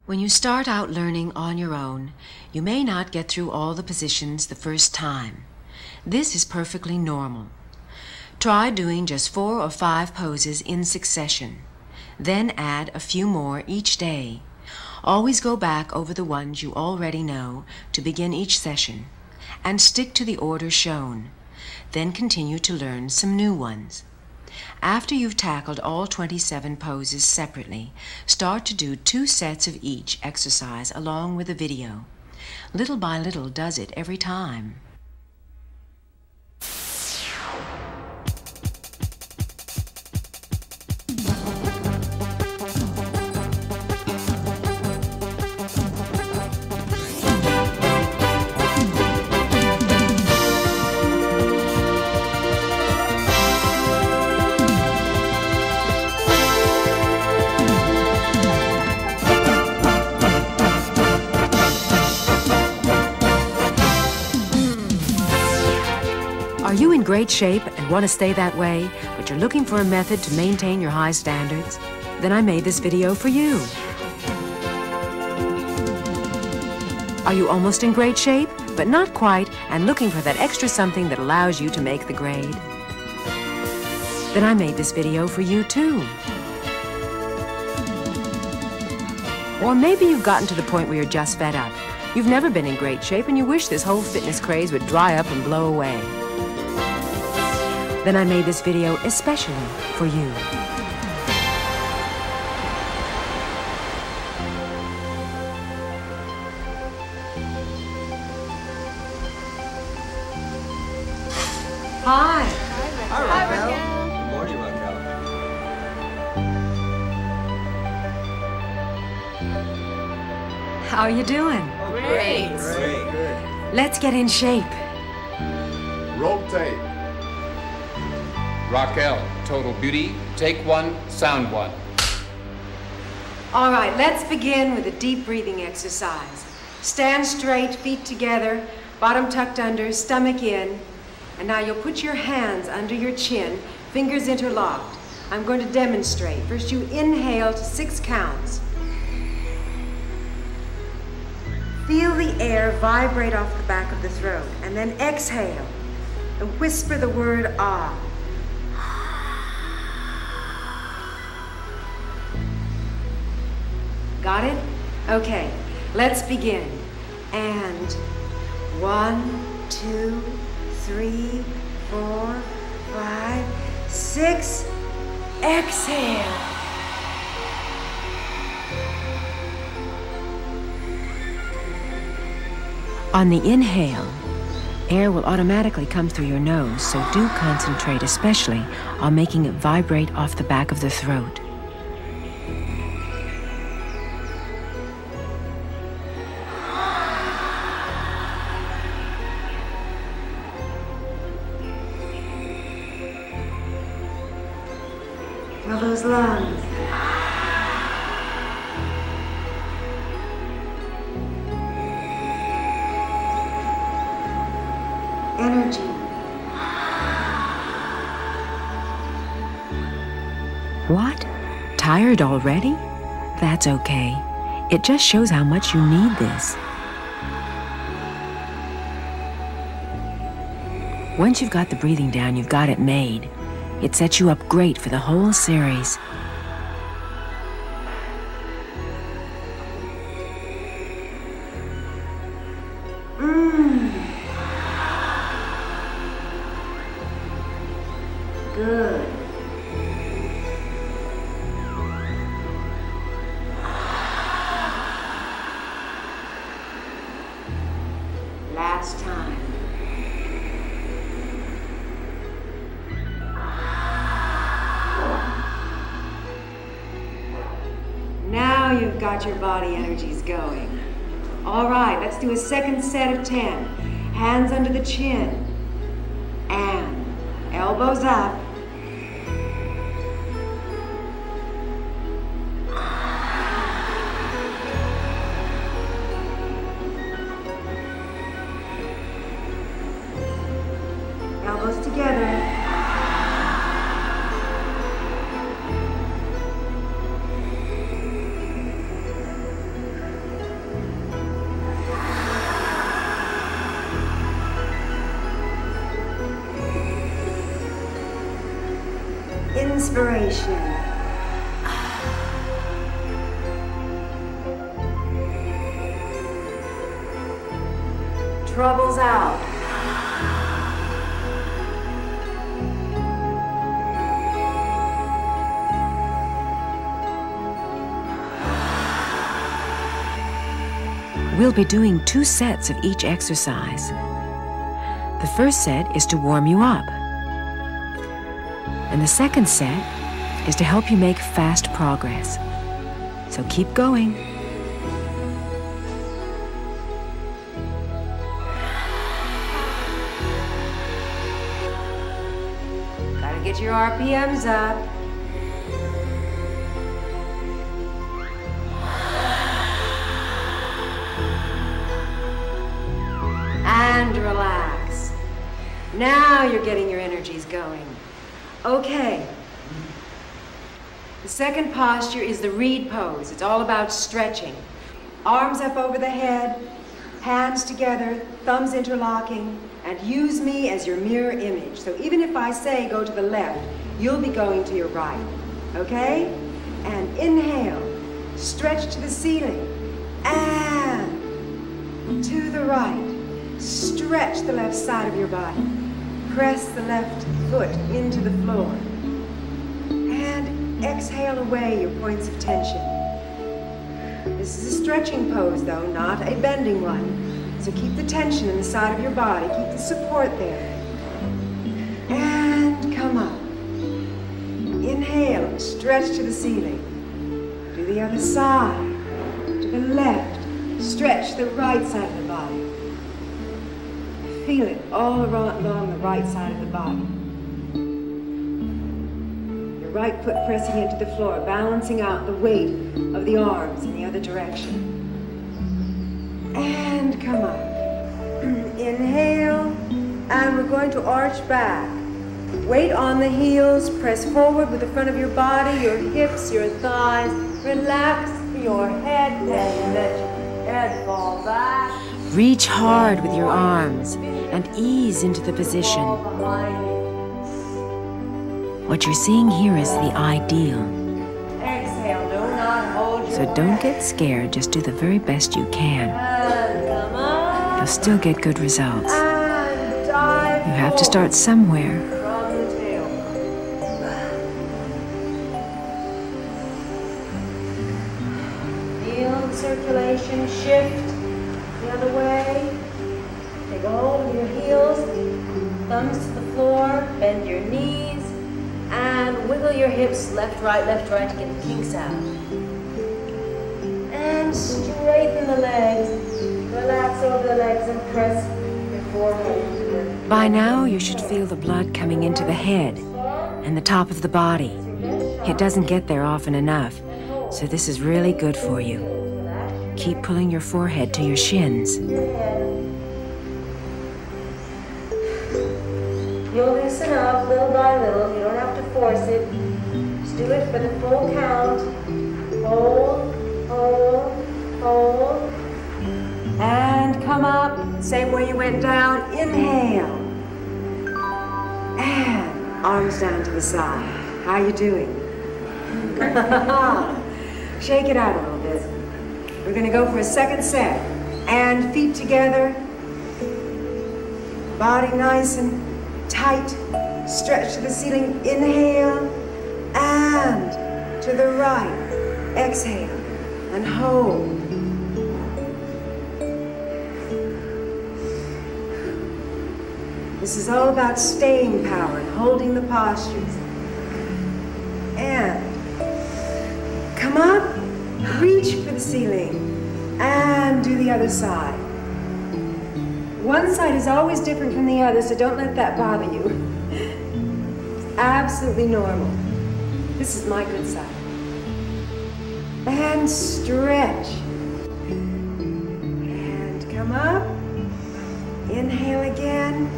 When you start out learning on your own, you may not get through all the positions the first time. This is perfectly normal. Try doing just 4 or 5 poses in succession. Then add a few more each day. Always go back over the ones you already know to begin each session, and stick to the order shown. Then continue to learn some new ones. After you've tackled all 27 poses separately, start to do 2 sets of each exercise along with a video. Little by little does it every time. Are you in great shape and want to stay that way, but you're looking for a method to maintain your high standards? Then I made this video for you. Are you almost in great shape, but not quite, and looking for that extra something that allows you to make the grade? Then I made this video for you too. Or maybe you've gotten to the point where you're just fed up. You've never been in great shape and you wish this whole fitness craze would dry up and blow away. Then I made this video especially for you. Hi. Hi, Raquel. Good morning, Raquel. How are you doing? Great. Good. Let's get in shape. Rotate. Raquel, Total Beauty, take 1, sound 1. All right, let's begin with a deep breathing exercise. Stand straight, feet together, bottom tucked under, stomach in. And now you'll put your hands under your chin, fingers interlocked. I'm going to demonstrate. First you inhale to 6 counts. Feel the air vibrate off the back of the throat, and then exhale and whisper the word ah. Got it? Okay, let's begin. And 1, 2, 3, 4, 5, 6. Exhale. On the inhale, air will automatically come through your nose, so do concentrate especially on making it vibrate off the back of the throat. Feel those lungs. Energy. What? Tired already? That's okay. It just shows how much you need this. Once you've got the breathing down, you've got it made. It sets you up great for the whole series. Good. Last time. Now you've got your body energies going. All right, let's do a second set of 10. Hands under the chin. And elbows up. Elbows together. inspiration. Troubles out. We'll be doing 2 sets of each exercise. The first set is to warm you up. And the second set is to help you make fast progress. So keep going. Gotta get your RPMs up. And relax. Now you're getting your energies going. Okay. The second posture is the reed pose. It's all about stretching. Arms up over the head, hands together, thumbs interlocking, and use me as your mirror image. So even if I say go to the left, you'll be going to your right. Okay? And inhale, stretch to the ceiling, and to the right. Stretch the left side of your body. Press the left foot into the floor. And exhale away your points of tension. This is a stretching pose, though, not a bending one. So keep the tension in the side of your body. Keep the support there. And come up. Inhale, stretch to the ceiling. Do the other side. To the left. Stretch the right side of the body. Feel it all along the right side of the body. Your right foot pressing into the floor, balancing out the weight of the arms in the other direction. And come up. Inhale, and we're going to arch back. Weight on the heels, press forward with the front of your body, your hips, your thighs. Relax your head and let your head fall back. Reach hard with your arms and ease into the position. What you're seeing here is the ideal. Exhale, do not hold So don't get scared, just do the very best you can. come on. You'll still get good results. And dive You have to start somewhere. from the tail. Feel the circulation shift the other way. Take a hold of your heels, thumbs to the floor, bend your knees, and wiggle your hips left, right to get the kinks out. And straighten the legs. Relax over the legs and press your forehead into the By now, you should feel the blood coming into the head and the top of the body. It doesn't get there often enough, so this is really good for you. Keep pulling your forehead to your shins. You'll loosen up little by little. You don't have to force it. Just do it for the full count. Hold, hold, hold. And come up, same way you went down. Inhale. And arms down to the side. How you doing? Shake it out a little bit. We're gonna go for a second set. And feet together. Body nice and tight. Stretch to the ceiling. Inhale. And to the right. Exhale. And hold. This is all about staying power and holding the postures. And come up, reach for the ceiling, and do the other side. One side is always different from the other, so don't let that bother you. It's absolutely normal. This is my good side. And stretch. And come up. Inhale again.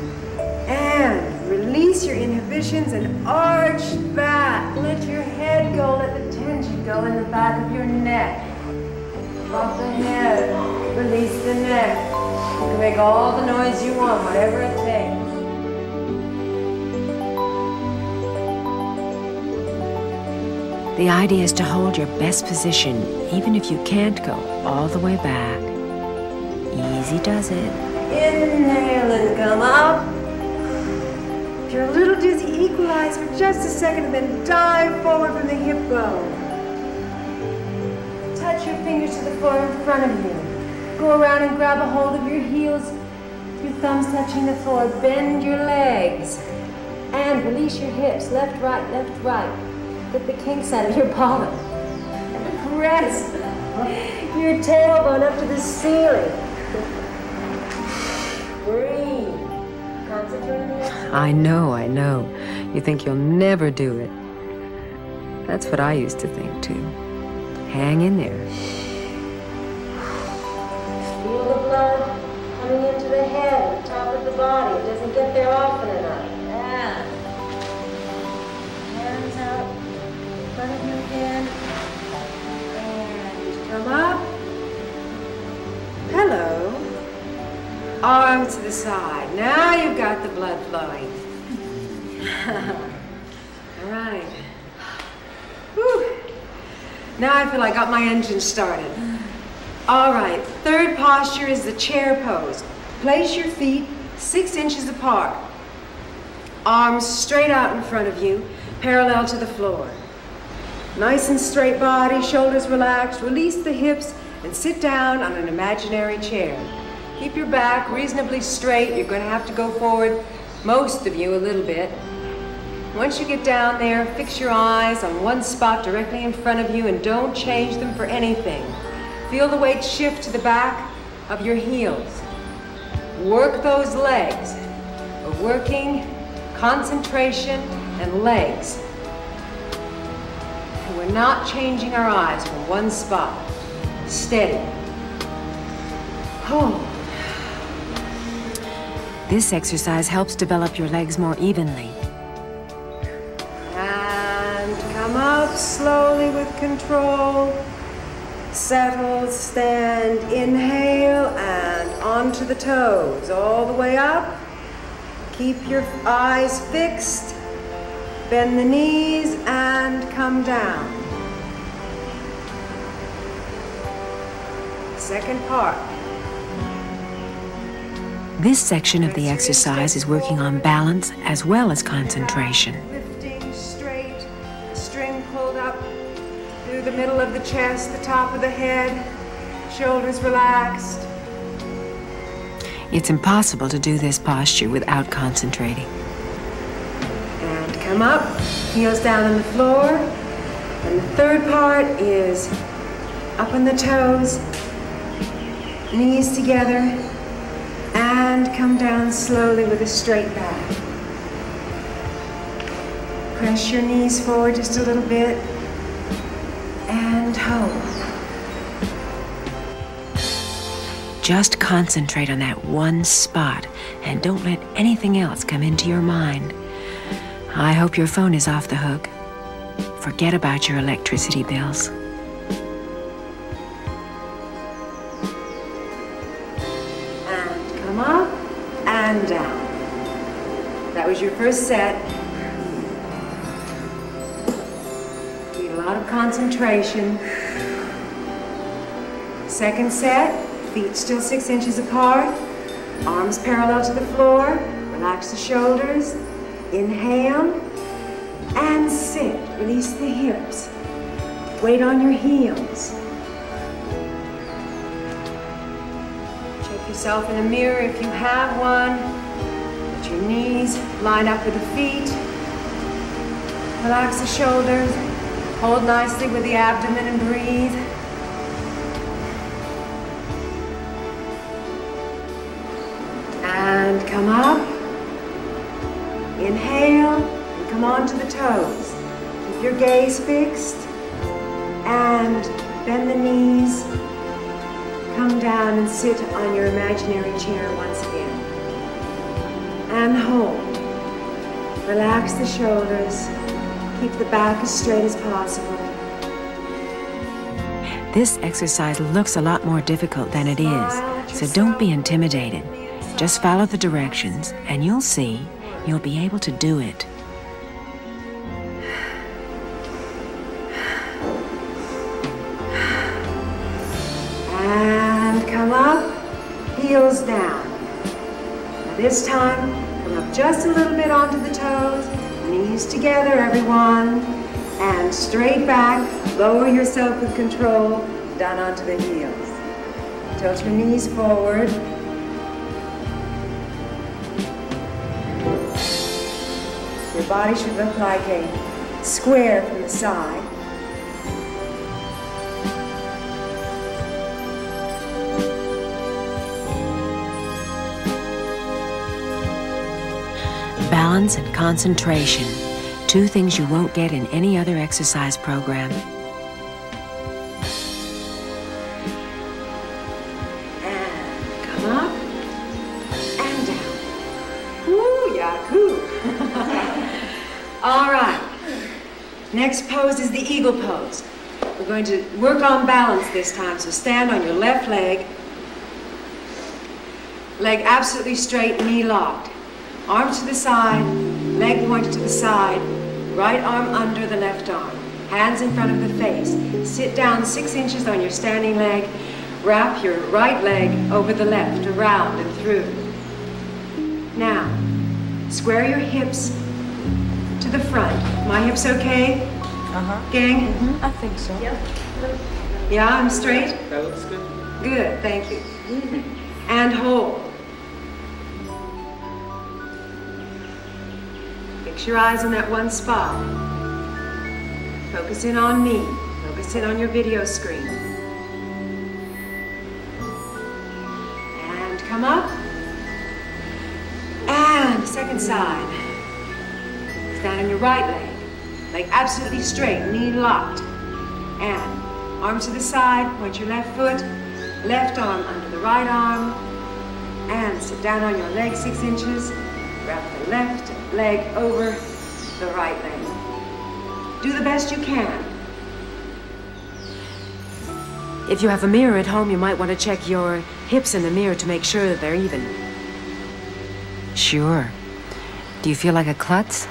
And release your inhibitions and arch back. Let your head go, let the tension go in the back of your neck. Drop the head, release the neck. You can make all the noise you want, whatever it takes. The idea is to hold your best position, even if you can't go all the way back. Easy does it. Inhale and come up. If you're a little dizzy, equalize for just a second and then dive forward from the hip bone. Touch your fingers to the floor in front of you. Go around and grab a hold of your heels, your thumbs touching the floor. Bend your legs and release your hips. Left, right, left, right. Get the kinks out of your bottom. Press your tailbone up to the ceiling. Breathe. Concentrate on the exhale. I know. You think you'll never do it. That's what I used to think, too. Hang in there. Feel the blood coming into the head, the top of the body. It doesn't get there often enough. And hands out in front of you again. And come up. Hello. Arms to the side. Now you've got the blood flowing. All right. Whew. Now I feel I got my engine started. All right, third posture is the chair pose. Place your feet 6 inches apart. Arms straight out in front of you, parallel to the floor. Nice and straight body, shoulders relaxed. Release the hips and sit down on an imaginary chair. Keep your back reasonably straight. You're going to have to go forward, most of you, a little bit. Once you get down there, fix your eyes on one spot directly in front of you and don't change them for anything. Feel the weight shift to the back of your heels. Work those legs. We're working concentration and legs. And we're not changing our eyes from one spot. Steady. Oh. This exercise helps develop your legs more evenly. Come up slowly with control. Settle, stand, inhale, and onto the toes. All the way up. Keep your eyes fixed. Bend the knees and come down. Second part. This section of the exercise is working on balance as well as concentration. The middle of the chest, the top of the head, shoulders relaxed. It's impossible to do this posture without concentrating. And come up, heels down on the floor. And the third part is up on the toes, knees together, and come down slowly with a straight back. Press your knees forward just a little bit. And hold. Just concentrate on that one spot and don't let anything else come into your mind. I hope your phone is off the hook. Forget about your electricity bills. And come up and down. That was your first set. A lot of concentration. Second set, feet still 6 inches apart, arms parallel to the floor, relax the shoulders, inhale, and sit. Release the hips. Weight on your heels. Check yourself in a mirror if you have one. Let your knees line up with the feet. Relax the shoulders. Hold nicely with the abdomen and breathe. And come up. Inhale and come onto the toes. Keep your gaze fixed. And bend the knees. Come down and sit on your imaginary chair once again. And hold. Relax the shoulders. Keep the back as straight as possible. This exercise looks a lot more difficult than it is, so don't be intimidated. Just follow the directions, and you'll see you'll be able to do it. come up, heels down. Now this time, come up just a little bit onto the toes, knees together, everyone, and straight back, lower yourself with control, down onto the heels. Tilt your knees forward. Your body should look like a square from the side. Balance and concentration, two things you won't get in any other exercise program. And come up and down. Woo, yahoo! All right. Next pose is the eagle pose. We're going to work on balance this time, so stand on your left leg. Leg absolutely straight, knee locked. Arms to the side, leg pointed to the side, right arm under the left arm, hands in front of the face. Sit down 6 inches on your standing leg, wrap your right leg over the left, around and through. Now, square your hips to the front. My hips okay? Gang? I think so. Yeah, I'm straight? That looks good. Good, thank you. And hold. Fix your eyes on that one spot. Focus in on me. Focus in on your video screen. And come up. And second side. Stand on your right leg. Leg absolutely straight, knee locked. And arms to the side, point your left foot, left arm under the right arm, and sit down on your leg 6 inches. Wrap the left leg over the right leg. Do the best you can. If you have a mirror at home, you might want to check your hips in the mirror to make sure that they're even. Sure. Do you feel like a klutz?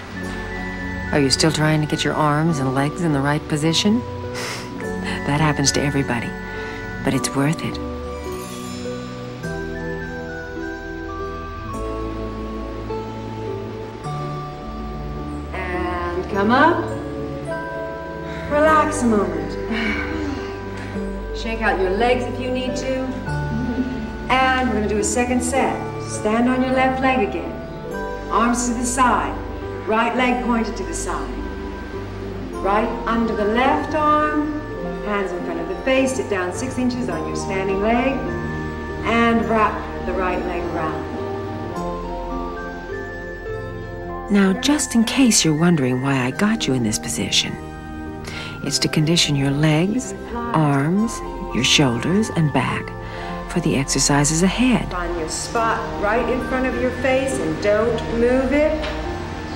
Are you still trying to get your arms and legs in the right position? That happens to everybody, but it's worth it. And come up. Relax a moment. Shake out your legs if you need to. And we're going to do a second set. Stand on your left leg again. Arms to the side. Right leg pointed to the side. Right under the left arm. Hands in front of the face. Sit down 6 inches on your standing leg. And wrap the right leg around. Now, just in case you're wondering why I got you in this position, it's to condition your legs, arms, your shoulders, and back for the exercises ahead. Find your spot right in front of your face and don't move it.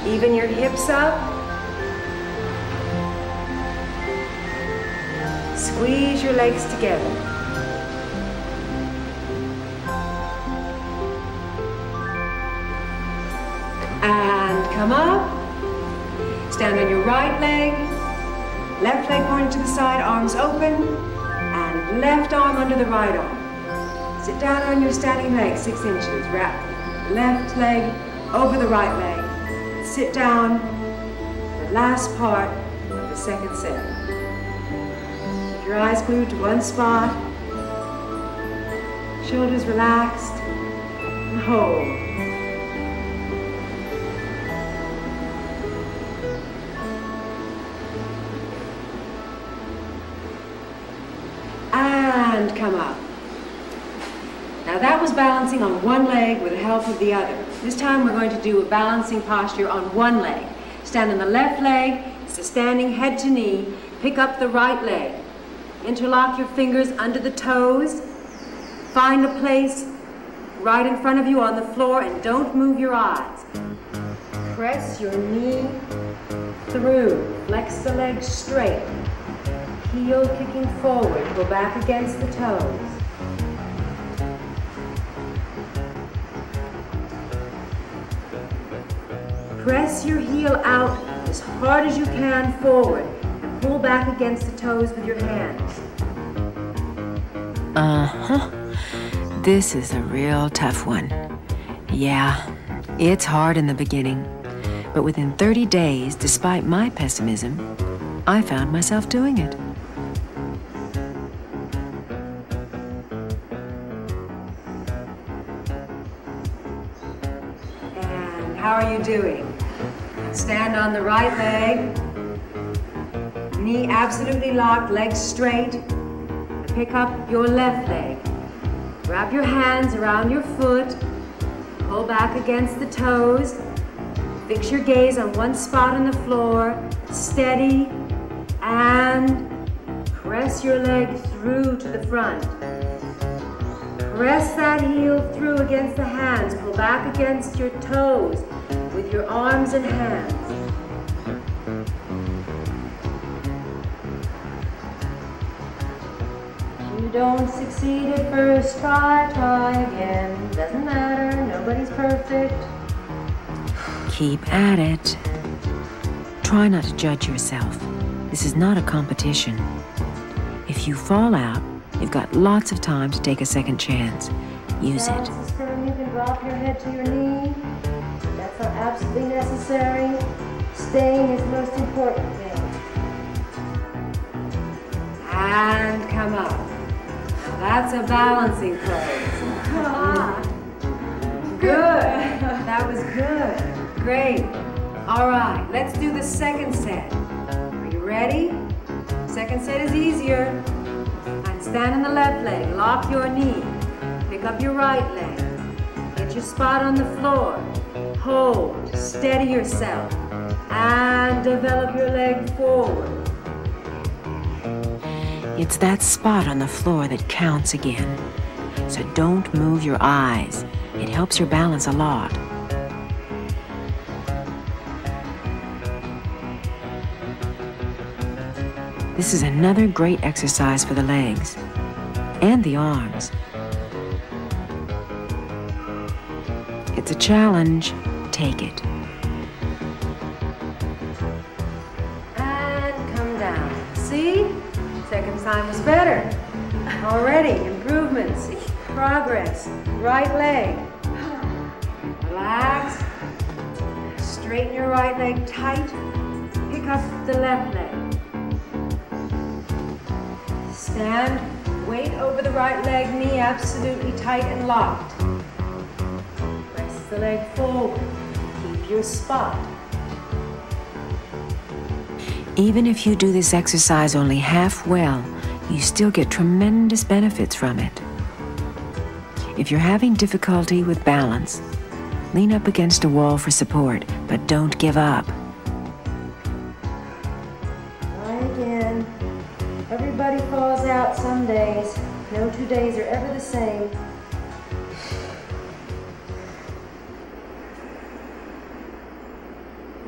Even your hips up. Squeeze your legs together. And come up. Stand on your right leg. Left leg pointed to the side, arms open. And left arm under the right arm. Sit down on your standing leg, 6 inches. Wrap left leg over the right leg. Sit down, the last part of the second set. Keep your eyes glued to one spot. Shoulders relaxed. And hold. And come up. Now that was balancing on one leg with the help of the other. This time we're going to do a balancing posture on one leg. Stand on the left leg, so standing head to knee. Pick up the right leg. Interlock your fingers under the toes. Find a place right in front of you on the floor and don't move your eyes. Press your knee through. Flex the leg straight. Heel kicking forward. Go back against the toes. Press your heel out as hard as you can forward and pull back against the toes with your hands. Uh-huh. This is a real tough one. Yeah, it's hard in the beginning. But within 30 days, despite my pessimism, I found myself doing it. And how are you doing? Stand on the right leg. Knee absolutely locked, legs straight. Pick up your left leg. Wrap your hands around your foot. Pull back against the toes. Fix your gaze on one spot on the floor. Steady. And press your leg through to the front. Press that heel through against the hands. Pull back against your toes with your arms and hands. If you don't succeed at first, try again. Doesn't matter, nobody's perfect. Keep at it. Try not to judge yourself. This is not a competition. If you fall out, you've got lots of time to take a second chance. Use it. Balance is firm. You can drop your head to your knee. That's not absolutely necessary. Staying is the most important thing. And come up. Now that's a balancing pose. Good. That was good. Great. All right, let's do the second set. Are you ready? Second set is easier. And stand on the left leg. Lock your knee. Pick up your right leg. Get your spot on the floor. Hold. Steady yourself. And develop your leg forward. It's that spot on the floor that counts again. So don't move your eyes. It helps your balance a lot. This is another great exercise for the legs and the arms. It's a challenge. Take it. And come down. See? Second time was better. Already, improvements, progress. Right leg. Relax. Straighten your right leg tight. Pick up the left leg. Stand, weight over the right leg, knee absolutely tight and locked. Press the leg forward. Keep your spot. Even if you do this exercise only half well, you still get tremendous benefits from it. If you're having difficulty with balance, lean up against a wall for support, but don't give up. Try again. Everybody falls out some days. No 2 days are ever the same.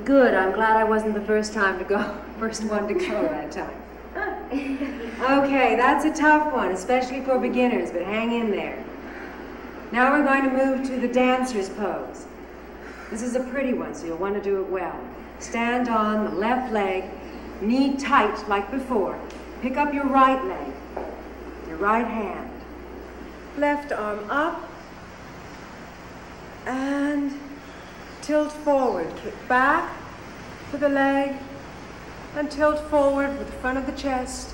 Good, I'm glad I wasn't the first one to go that time. Okay, that's a tough one, especially for beginners, but hang in there. Now we're going to move to the dancer's pose. This is a pretty one, so you'll want to do it well. Stand on the left leg, knee tight like before. Pick up your right leg, your right hand. Left arm up, and tilt forward. Kick back with the leg, and tilt forward with the front of the chest.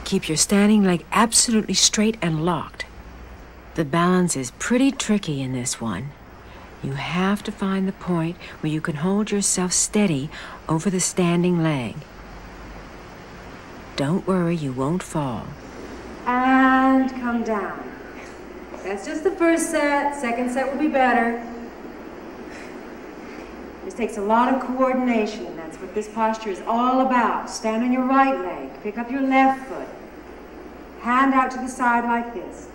Keep your standing leg absolutely straight and locked. The balance is pretty tricky in this one. You have to find the point where you can hold yourself steady over the standing leg. Don't worry, you won't fall. And come down. That's just the first set. Second set will be better. This takes a lot of coordination, and that's what this posture is all about. Stand on your right leg. Pick up your left foot. Hand out to the side like this.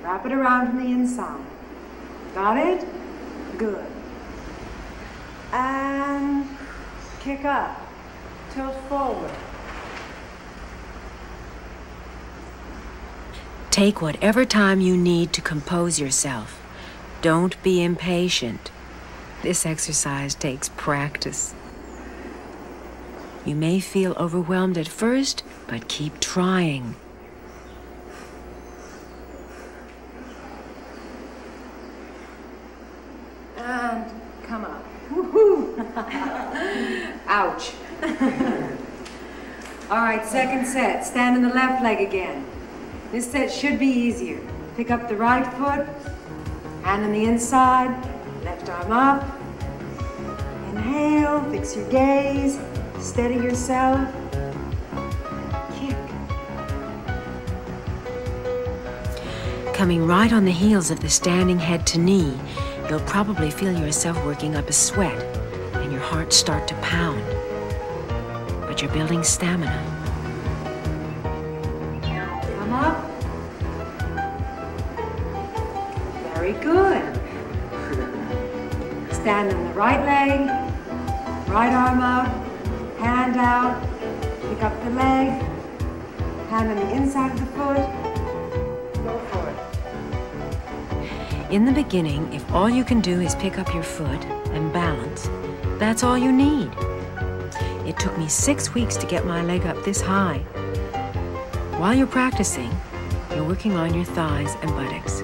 Wrap it around from the inside. Got it? Good. And kick up. Tilt forward. Take whatever time you need to compose yourself. Don't be impatient. This exercise takes practice. You may feel overwhelmed at first, but keep trying. Ouch. All right, second set. Stand on the left leg again. This set should be easier. Pick up the right foot, hand on the inside, left arm up. Inhale, fix your gaze, steady yourself. Kick. Coming right on the heels of the standing head to knee, you'll probably feel yourself working up a sweat and your heart start to pound. But you're building stamina. Come up. Very good. Stand on the right leg, right arm up, hand out, pick up the leg, hand on the inside of the foot, go for it. In the beginning, if all you can do is pick up your foot and balance, that's all you need. It took me 6 weeks to get my leg up this high. While you're practicing, you're working on your thighs and buttocks.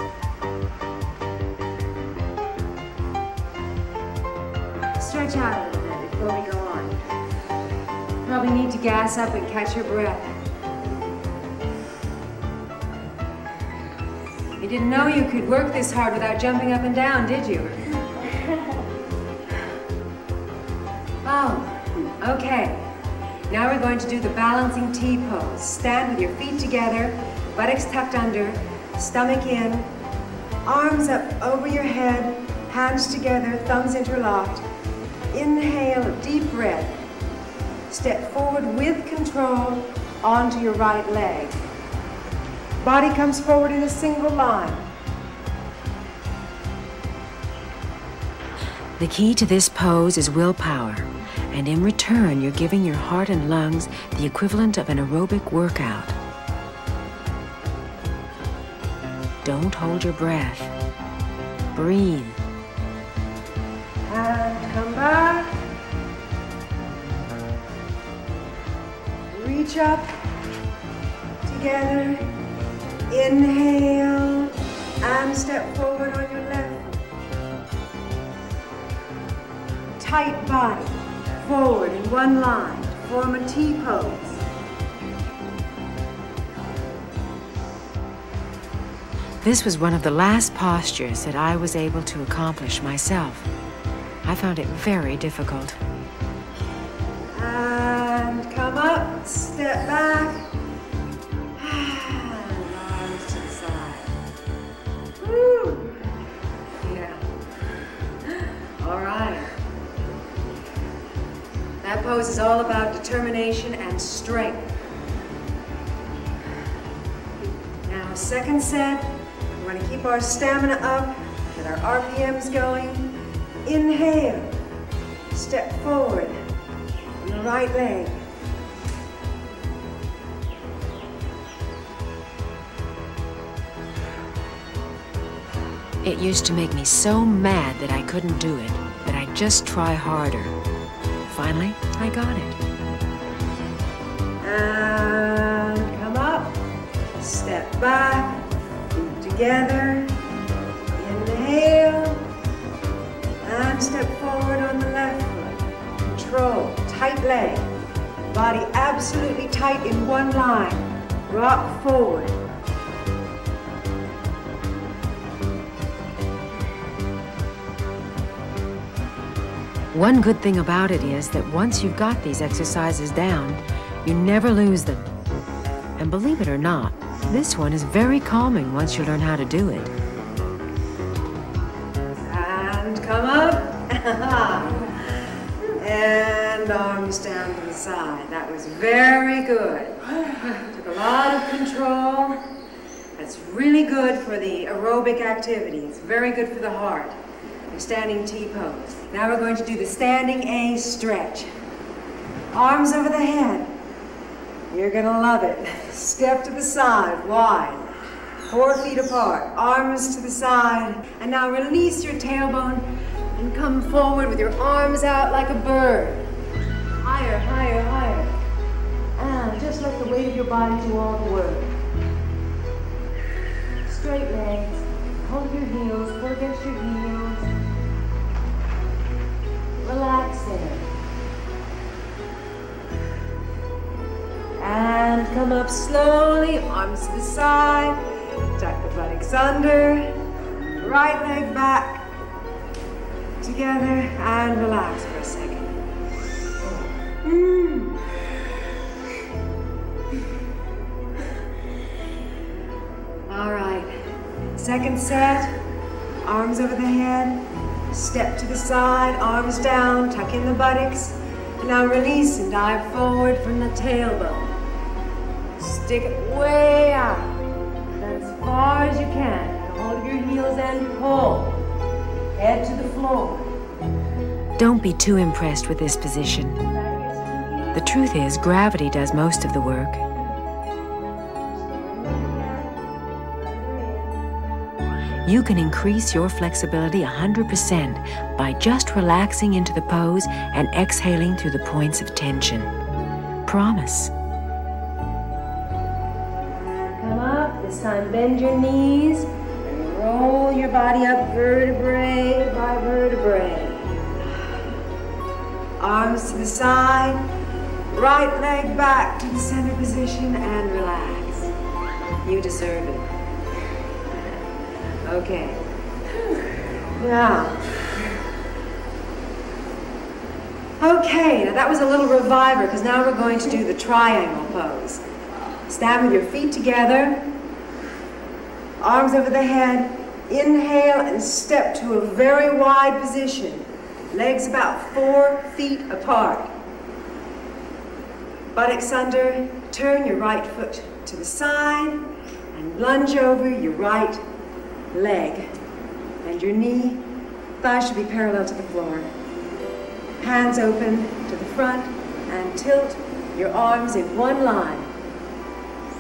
Stretch out a little bit before we go on. Probably need to gas up and catch your breath. You didn't know you could work this hard without jumping up and down, did you? Oh, okay. Now we're going to do the balancing T pose. Stand with your feet together, buttocks tucked under, stomach in, arms up over your head, hands together, thumbs interlocked. Inhale, a deep breath. Step forward with control onto your right leg. Body comes forward in a single line. The key to this pose is willpower, and in return, you're giving your heart and lungs the equivalent of an aerobic workout. Don't hold your breath. Breathe. And come back. Reach up. Together. Inhale. And step forward on your left. Tight body. Forward in one line. Form a T pose. This was one of the last postures that I was able to accomplish myself. I found it very difficult. And come up, step back. And arms to the side. Woo! Yeah. All right. That pose is all about determination and strength. Now, second set. We want to keep our stamina up, get our RPMs going. Inhale, step forward on the right leg. It used to make me so mad that I couldn't do it, that I'd just try harder. Finally, I got it. And come up, step back, feet together. Inhale. And step forward on the left foot. Control, tight leg. Body absolutely tight in one line. Rock forward. One good thing about it is that once you've got these exercises down, you never lose them. And believe it or not, this one is very calming once you learn how to do it. Come up, and arms down to the side. That was very good. Took a lot of control. That's really good for the aerobic activity. It's very good for the heart. Your standing T pose. Now we're going to do the standing A stretch. Arms over the head. You're gonna love it. Step to the side, wide. 4 feet apart, arms to the side. And now release your tailbone and come forward with your arms out like a bird. Higher, higher, higher. And just let the weight of your body do all the work. Straight legs, hold your heels, pull against your heels. Relax there. up slowly, arms to the side, tuck the buttocks under, right leg back, together, and relax for a second. All right, second set, arms over the head, step to the side, arms down, tuck in the buttocks. Now release and dive forward from the tailbone. Stick it way out, as far as you can. Hold your heels and pull. Head to the floor. Don't be too impressed with this position. The truth is, gravity does most of the work. You can increase your flexibility 100% by just relaxing into the pose and exhaling through the points of tension. Promise. Come up. This time bend your knees and roll your body up vertebrae by vertebrae. Arms to the side, right leg back to the center position and relax. You deserve it. Okay. Now. Okay, now that was a little reviver because now we're going to do the triangle pose. Stand with your feet together, arms over the head, inhale and step to a very wide position. Legs about 4 feet apart. Buttocks under, turn your right foot to the side and lunge over your right leg. And your knee, thigh should be parallel to the floor. Hands open to the front and tilt your arms in one line.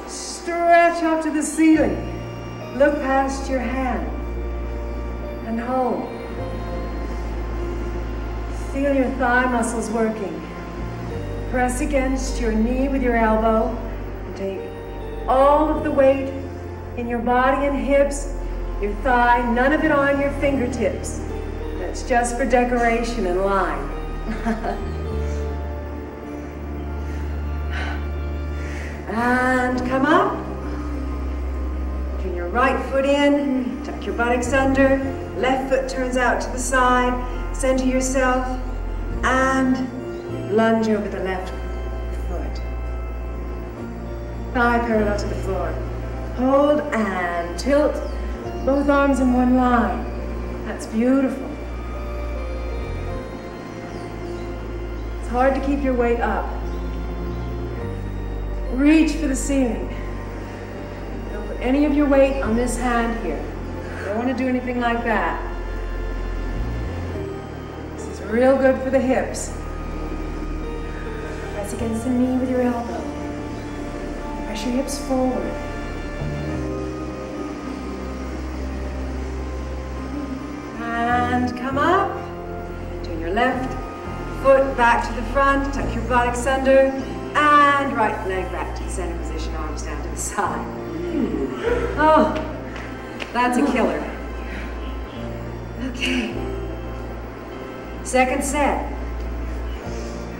Stretch up to the ceiling. Look past your hand and hold. Feel your thigh muscles working. Press against your knee with your elbow and take all of the weight in your body and hips, your thigh, none of it on your fingertips. That's just for decoration and line. And come up. Turn your right foot in, tuck your buttocks under, left foot turns out to the side, center yourself, and lunge over the left foot. Thigh parallel to the floor. Hold and tilt both arms in one line. That's beautiful. It's hard to keep your weight up. Reach for the ceiling. Don't put any of your weight on this hand here. Don't want to do anything like that. This is real good for the hips. Press against the knee with your elbow. Press your hips forward. And come up. Turn your left foot back to the front. Tuck your buttocks under. And right leg back to the center position. Arms down to the side. Oh, that's a killer. Okay. Second set.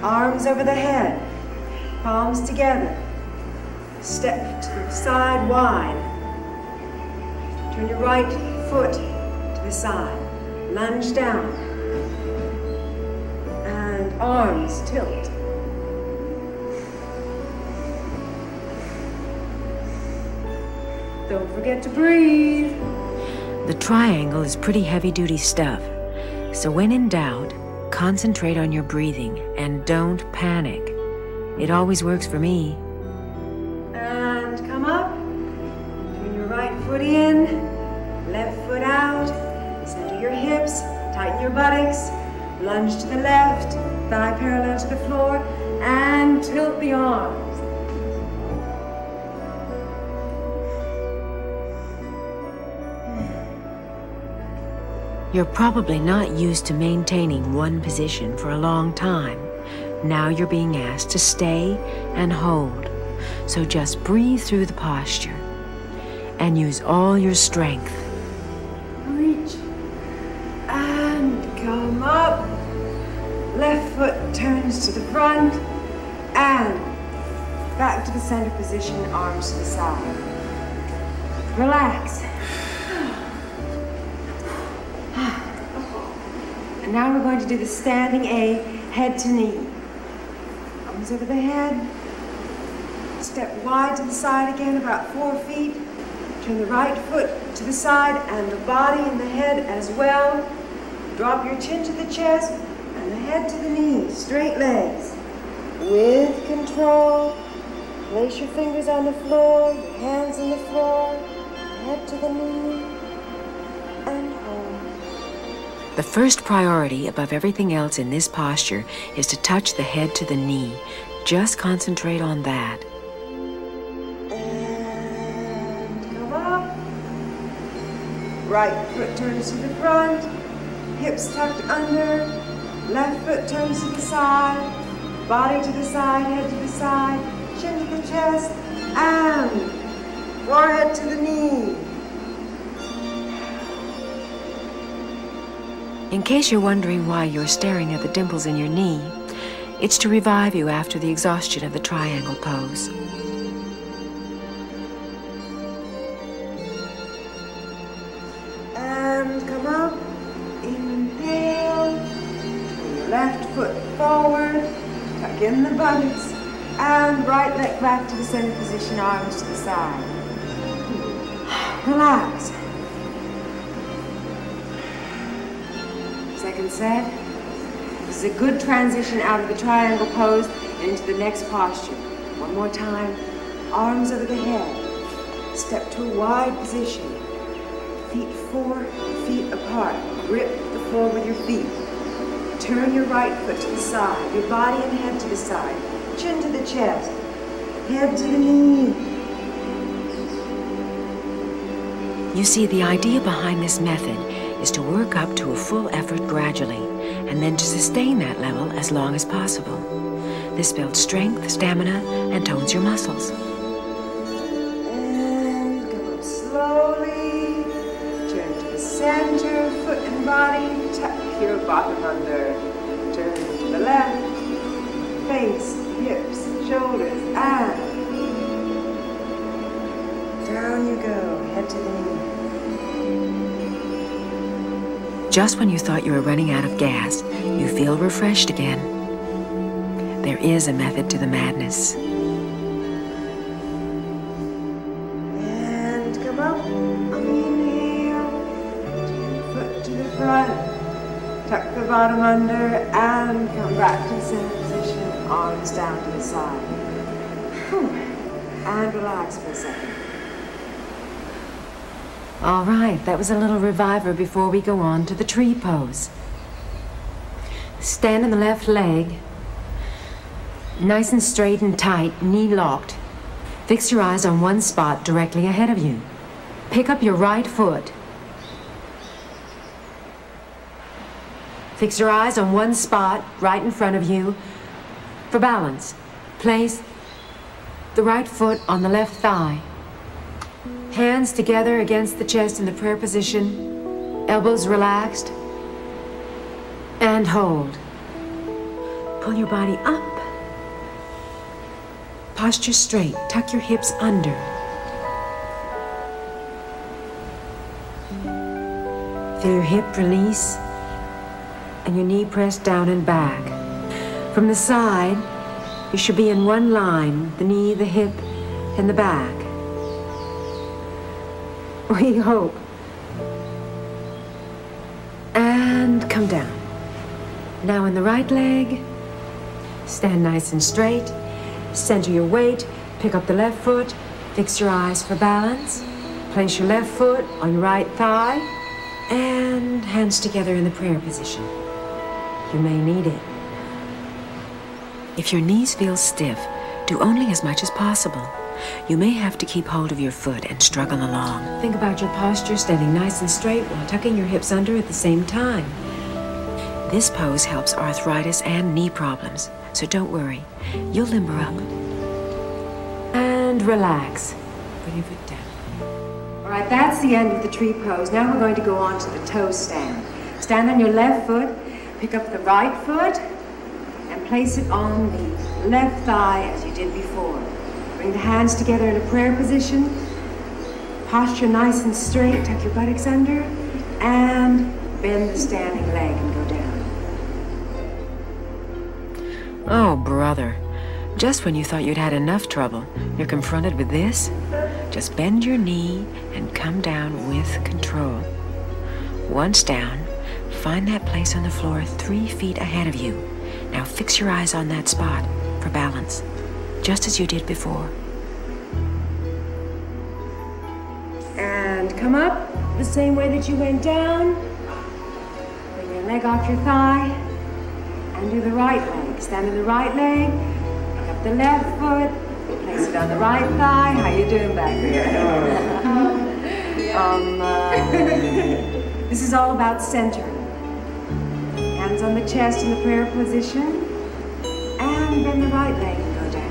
Arms over the head. Palms together. Step to the side wide. Turn your right foot to the side. Lunge down. And arms tilt. Don't forget to breathe. The triangle is pretty heavy-duty stuff, so when in doubt, concentrate on your breathing and don't panic. It always works for me. And come up. Turn your right foot in, left foot out. Center your hips, tighten your buttocks. Lunge to the left, thigh parallel to the floor, and tilt the arms. You're probably not used to maintaining one position for a long time. Now you're being asked to stay and hold. So just breathe through the posture and use all your strength. Reach and come up. Left foot turns to the front and Back to the center position, arms to the side. Relax. And now we're going to do the standing A, head to knee. Arms over the head. Step wide to the side again, about 4 feet. Turn the right foot to the side and the body and the head as well. Drop your chin to the chest and the head to the knees. Straight legs. With control. Place your fingers on the floor, your hands on the floor, head to the knee, and hold. The first priority above everything else in this posture is to touch the head to the knee. Just concentrate on that. And come up. Right foot turns to the front, hips tucked under, left foot turns to the side, body to the side, head to the side, chin to the chest, and forehead to the knee. In case you're wondering why you're staring at the dimples in your knee, it's to revive you after the exhaustion of the triangle pose. And come up, inhale, turn your left foot forward, tuck in the buttocks, and right leg back to the center position, arms to the side. Relax. Second set. This is a good transition out of the triangle pose and into the next posture. One more time. Arms over the head. Step to a wide position. Feet 4 feet apart. Grip the floor with your feet. Turn your right foot to the side. Your body and head to the side. Chin to the chest. Head to the knee. You see, the idea behind this method is to work up to a full effort gradually, and then to sustain that level as long as possible. This builds strength, stamina, and tones your muscles. And go up slowly. Turn to the center, foot and body. Tuck your bottom under. Turn to the left. Face, hips, shoulders, and down you go, head to the knee. Just when you thought you were running out of gas, you feel refreshed again. There is a method to the madness. And come up, inhale, turn your foot to the front, tuck the bottom under, and come back to the center position, arms down to the side. Whew. And relax for a second. All right, that was a little reviver before we go on to the tree pose. Stand on the left leg, nice and straight and tight, knee locked. Fix your eyes on one spot directly ahead of you. Pick up your right foot. Fix your eyes on one spot right in front of you. For balance, place the right foot on the left thigh. Hands together against the chest in the prayer position, elbows relaxed, and hold. Pull your body up. Posture straight, tuck your hips under. Feel your hip release and your knee pressed down and back. From the side, you should be in one line, the knee, the hip, and the back. We hope. And come down. Now in the right leg, stand nice and straight, center your weight, pick up the left foot, fix your eyes for balance, place your left foot on your right thigh, and hands together in the prayer position. You may need it. If your knees feel stiff, do only as much as possible. You may have to keep hold of your foot and struggle along. Think about your posture, standing nice and straight while tucking your hips under at the same time. This pose helps arthritis and knee problems, so don't worry. You'll limber up. And relax. Put your foot down. All right, that's the end of the tree pose. Now we're going to go on to the toe stand. Stand on your left foot, pick up the right foot, and place it on the left thigh as you did before. Bring the hands together in a prayer position. Posture nice and straight. Tuck your buttocks under. And bend the standing leg and go down. Oh, brother. Just when you thought you'd had enough trouble, you're confronted with this? Just bend your knee and come down with control. Once down, find that place on the floor 3 feet ahead of you. Now fix your eyes on that spot for balance, just as you did before. And come up the same way that you went down. Bring your leg off your thigh and do the right leg. Stand in the right leg, pick up the left foot, place it on the right thigh. How you doing back there? This is all about centering. Hands on the chest in the prayer position, and bend the right leg and go down.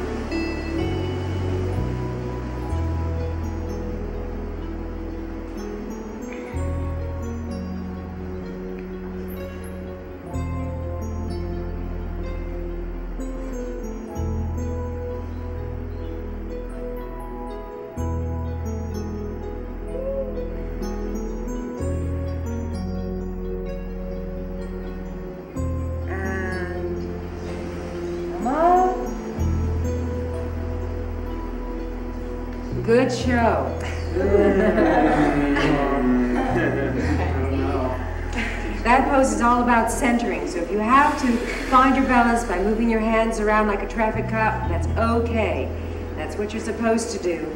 Good show. That pose is all about centering, so if you have to find your balance by moving your hands around like a traffic cop, that's okay. That's what you're supposed to do.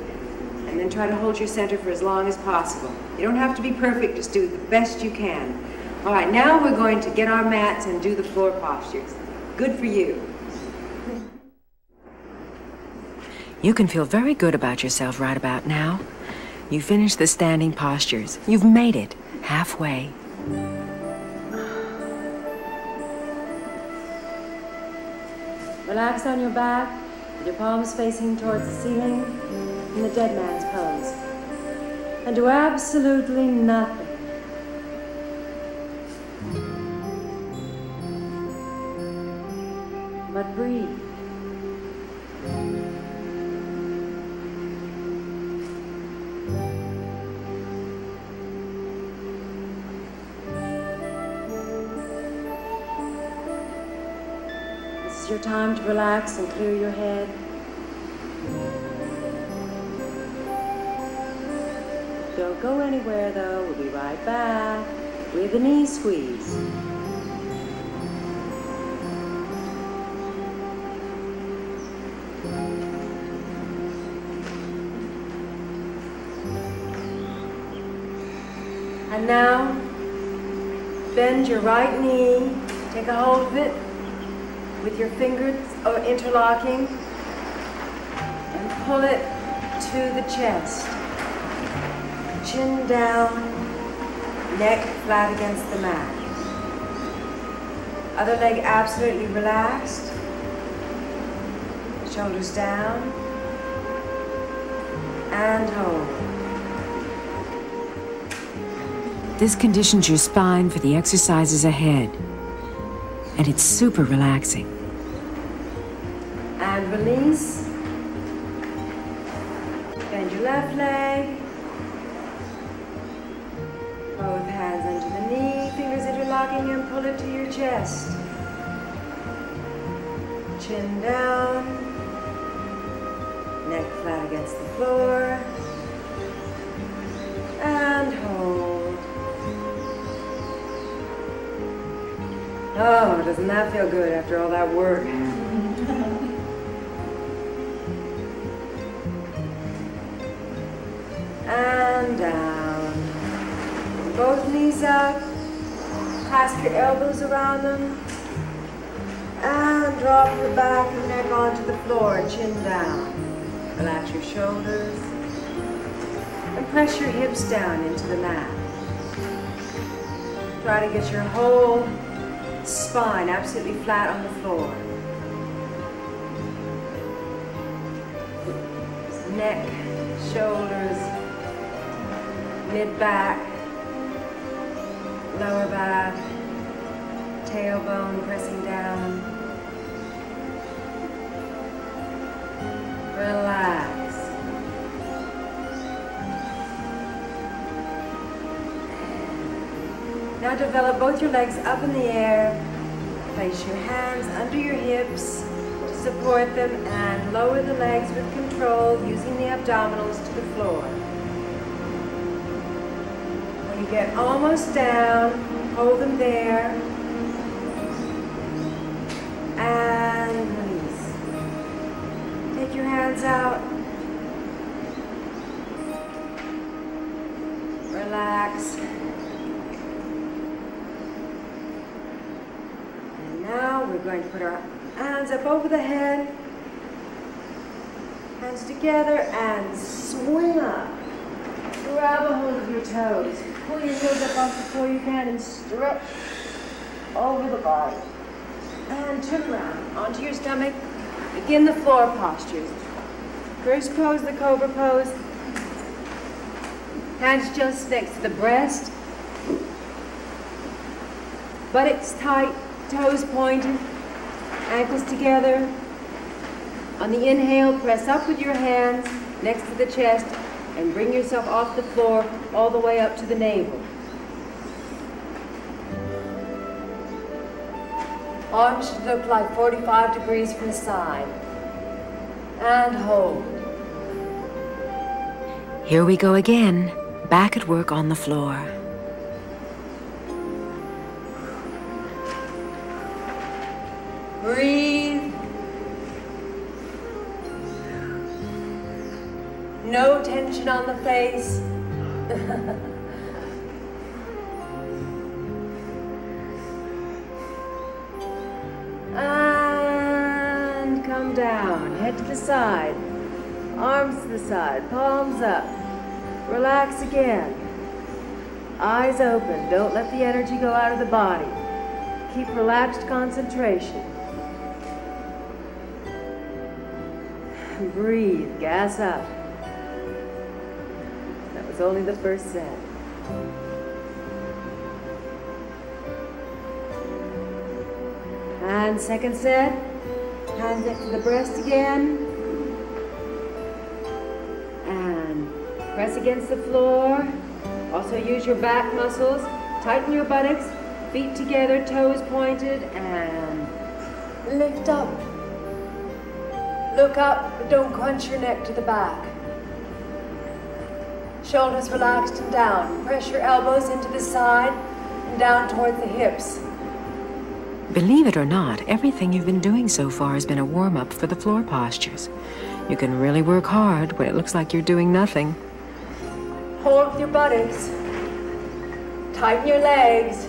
And then try to hold your center for as long as possible. You don't have to be perfect, just do the best you can. All right, now we're going to get our mats and do the floor postures. Good for you. You can feel very good about yourself right about now. You finished the standing postures. You've made it halfway. Relax on your back, with your palms facing towards the ceiling in the dead man's pose. And do absolutely nothing. But breathe. This is your time to relax and clear your head. Don't go anywhere though, we'll be right back with a knee squeeze. And now, bend your right knee, take a hold of it with your fingers interlocking, and pull it to the chest. Chin down, neck flat against the mat. Other leg absolutely relaxed. Shoulders down, and hold. This conditions your spine for the exercises ahead. And it's super relaxing. And release. Bend your left leg. Both hands under the knee, fingers interlocking, and pull it to your chest. Chin down. Neck flat against the floor. And hold. Oh, doesn't that feel good after all that work? And down. Both knees up. Clasp your elbows around them. And drop your back and neck onto the floor, chin down. Relax your shoulders. And press your hips down into the mat. Try to get your whole spine absolutely flat on the floor. Neck, shoulders, mid-back, lower back, tailbone pressing down. Relax. Now develop both your legs up in the air. Place your hands under your hips to support them and lower the legs with control using the abdominals to the floor. When you get almost down, hold them there and release. Take your hands out. Relax. Now we're going to put our hands up over the head, hands together, and swing up. Grab a hold of your toes. Pull your heels up off the floor you can and stretch over the body. And turn around onto your stomach. Begin the floor postures. First pose, the cobra pose. Hands just next to the breast. Buttocks tight. Toes pointed, ankles together. On the inhale, press up with your hands next to the chest and bring yourself off the floor all the way up to the navel. Arms should look like 45 degrees from the side. And hold. Here we go again, back at work on the floor. Breathe. No tension on the face. And come down. Head to the side. Arms to the side. Palms up. Relax again. Eyes open. Don't let the energy go out of the body. Keep relaxed concentration. Breathe, gas up. That was only the first set. And second set. Hands next to the breast again. And press against the floor. Also use your back muscles. Tighten your buttocks. Feet together, toes pointed, and lift up. Look up, but don't crunch your neck to the back. Shoulders relaxed and down. Press your elbows into the side and down towards the hips. Believe it or not, everything you've been doing so far has been a warm-up for the floor postures. You can really work hard when it looks like you're doing nothing. Hold with your buttocks. Tighten your legs.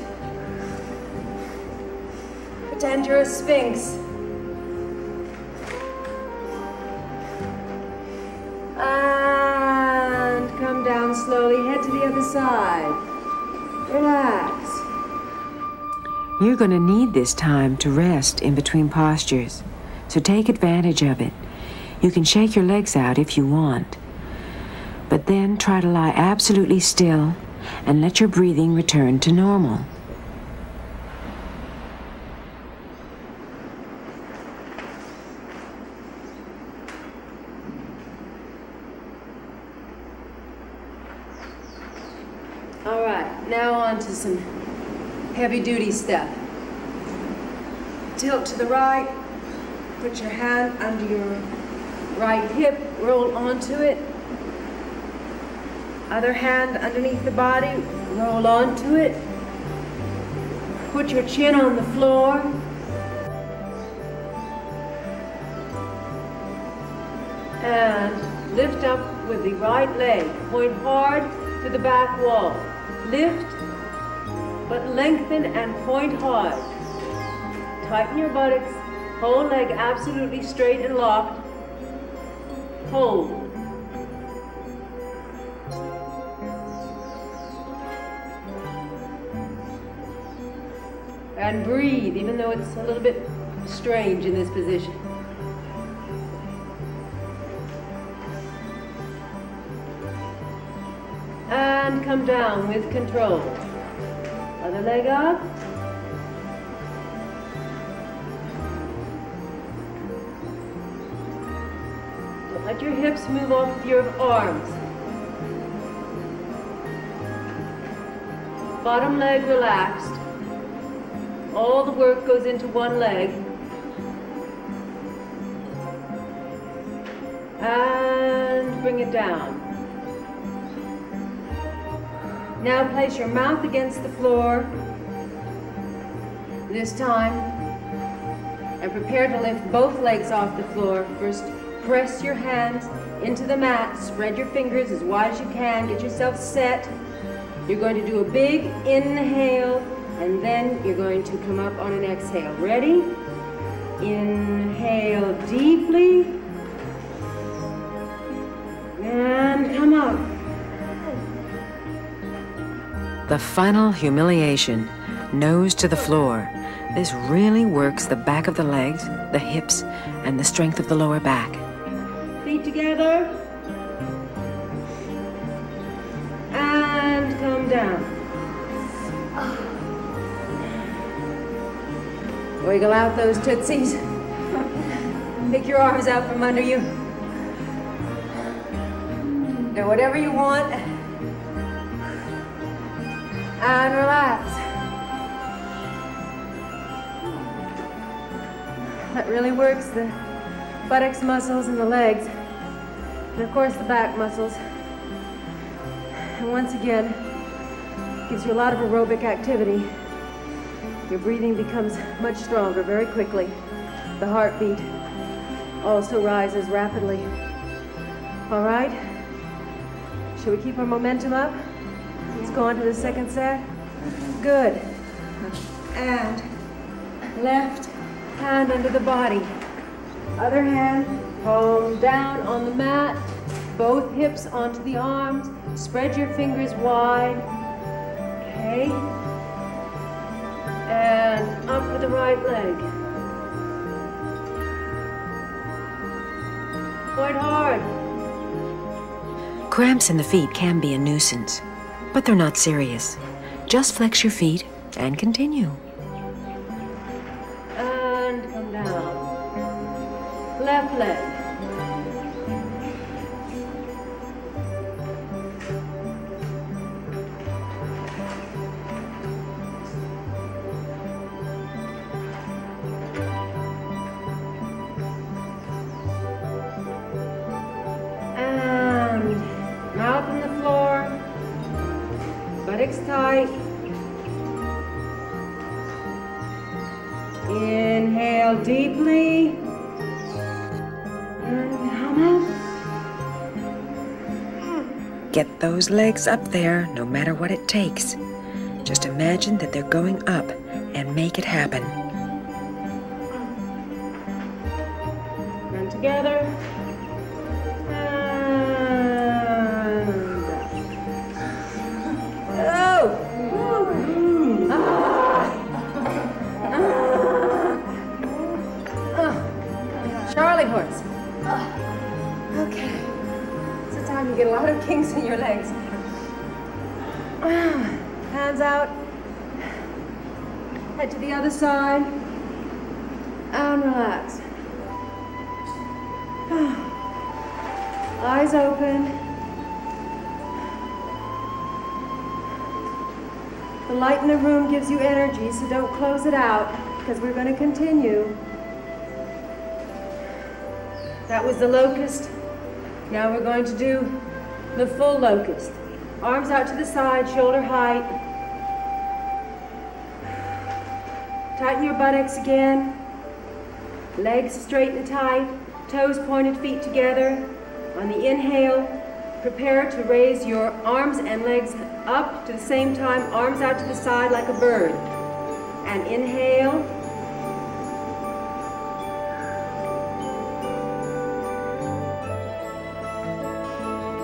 Pretend you're a sphinx. And come down slowly, head to the other side. Relax. You're going to need this time to rest in between postures, so take advantage of it. You can shake your legs out if you want, but then try to lie absolutely still and let your breathing return to normal. All right, now on to some heavy-duty stuff. Tilt to the right, put your hand under your right hip, roll onto it. Other hand underneath the body, roll onto it. Put your chin on the floor. And lift up with the right leg. Point hard to the back wall. Lift, but lengthen and point hard. Tighten your buttocks. Whole leg absolutely straight and locked. Hold. And breathe, even though it's a little bit strange in this position. And come down with control. Other leg up. Let your hips move off of your arms. Bottom leg relaxed. All the work goes into one leg. And bring it down. Now place your mouth against the floor. This time, and prepare to lift both legs off the floor. First, press your hands into the mat. Spread your fingers as wide as you can. Get yourself set. You're going to do a big inhale, and then you're going to come up on an exhale. Ready? Inhale deeply. And come up. The final humiliation, nose to the floor. This really works the back of the legs, the hips, and the strength of the lower back. Feet together. And come down. Wiggle out those tootsies. Pick your arms out from under you. Do whatever you want. And relax. That really works the buttocks muscles and the legs. And of course the back muscles. And once again, gives you a lot of aerobic activity. Your breathing becomes much stronger very quickly. The heartbeat also rises rapidly. All right? Should we keep our momentum up? Let's go on to the second set. Good. And left hand under the body. Other hand, palm down on the mat. Both hips onto the arms. Spread your fingers wide. Okay. And up with the right leg. Quite hard. Cramps in the feet can be a nuisance, but they're not serious. Just flex your feet and continue. And come down. Left leg. Mouth on the floor, buttocks tight. Inhale deeply. And come up. Get those legs up there, no matter what it takes. Just imagine that they're going up and make it happen. And together. Charlie horse. Okay. It's the time you get a lot of kinks in your legs. Hands out. Head to the other side. And relax. Eyes open. The light in the room gives you energy, so don't close it out, because we're going to continue. That was the locust. Now we're going to do the full locust. Arms out to the side, shoulder height. Tighten your buttocks again. Legs straight and tight. Toes pointed, feet together. On the inhale, prepare to raise your arms and legs up to the same time, arms out to the side like a bird. And inhale.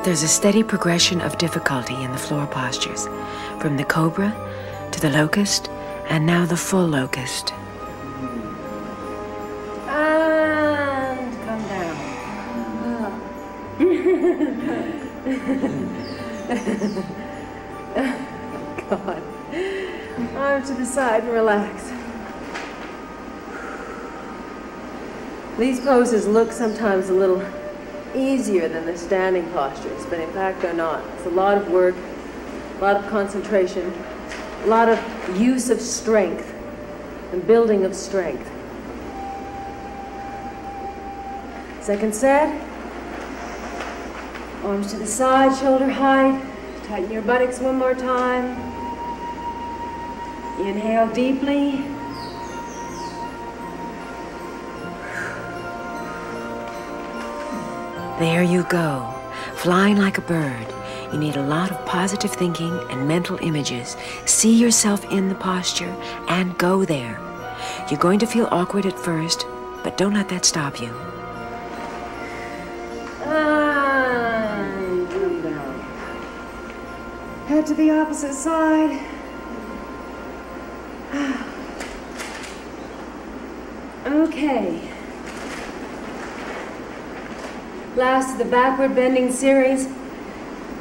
There's a steady progression of difficulty in the floor postures, from the cobra to the locust, and now the full locust. And come down. God. Arms to the side and relax. These poses look sometimes a little easier than the standing postures, but in fact they're not. It's a lot of work, a lot of concentration, a lot of use of strength and building of strength. Second set. Arms to the side, shoulder height. Tighten your buttocks one more time. Inhale deeply. There you go, flying like a bird. You need a lot of positive thinking and mental images. See yourself in the posture and go there. You're going to feel awkward at first, but don't let that stop you. And come down. Head to the opposite side. Okay. Last of the backward bending series,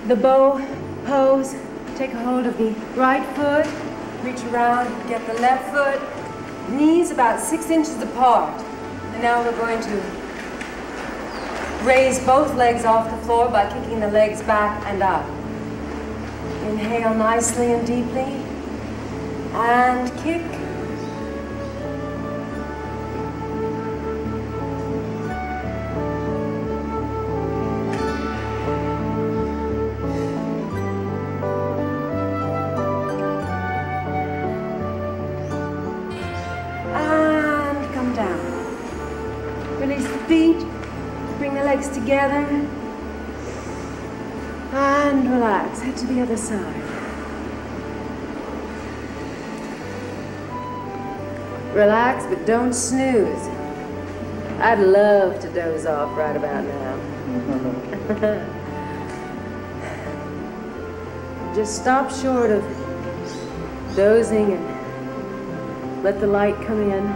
the bow pose. Take a hold of the right foot, reach around, get the left foot, knees about 6 inches apart. And now we're going to raise both legs off the floor by kicking the legs back and up. Inhale nicely and deeply, and kick. Release the feet, bring the legs together, and relax. Head to the other side. Relax, but don't snooze. I'd love to doze off right about now. Just stop short of dozing and let the light come in.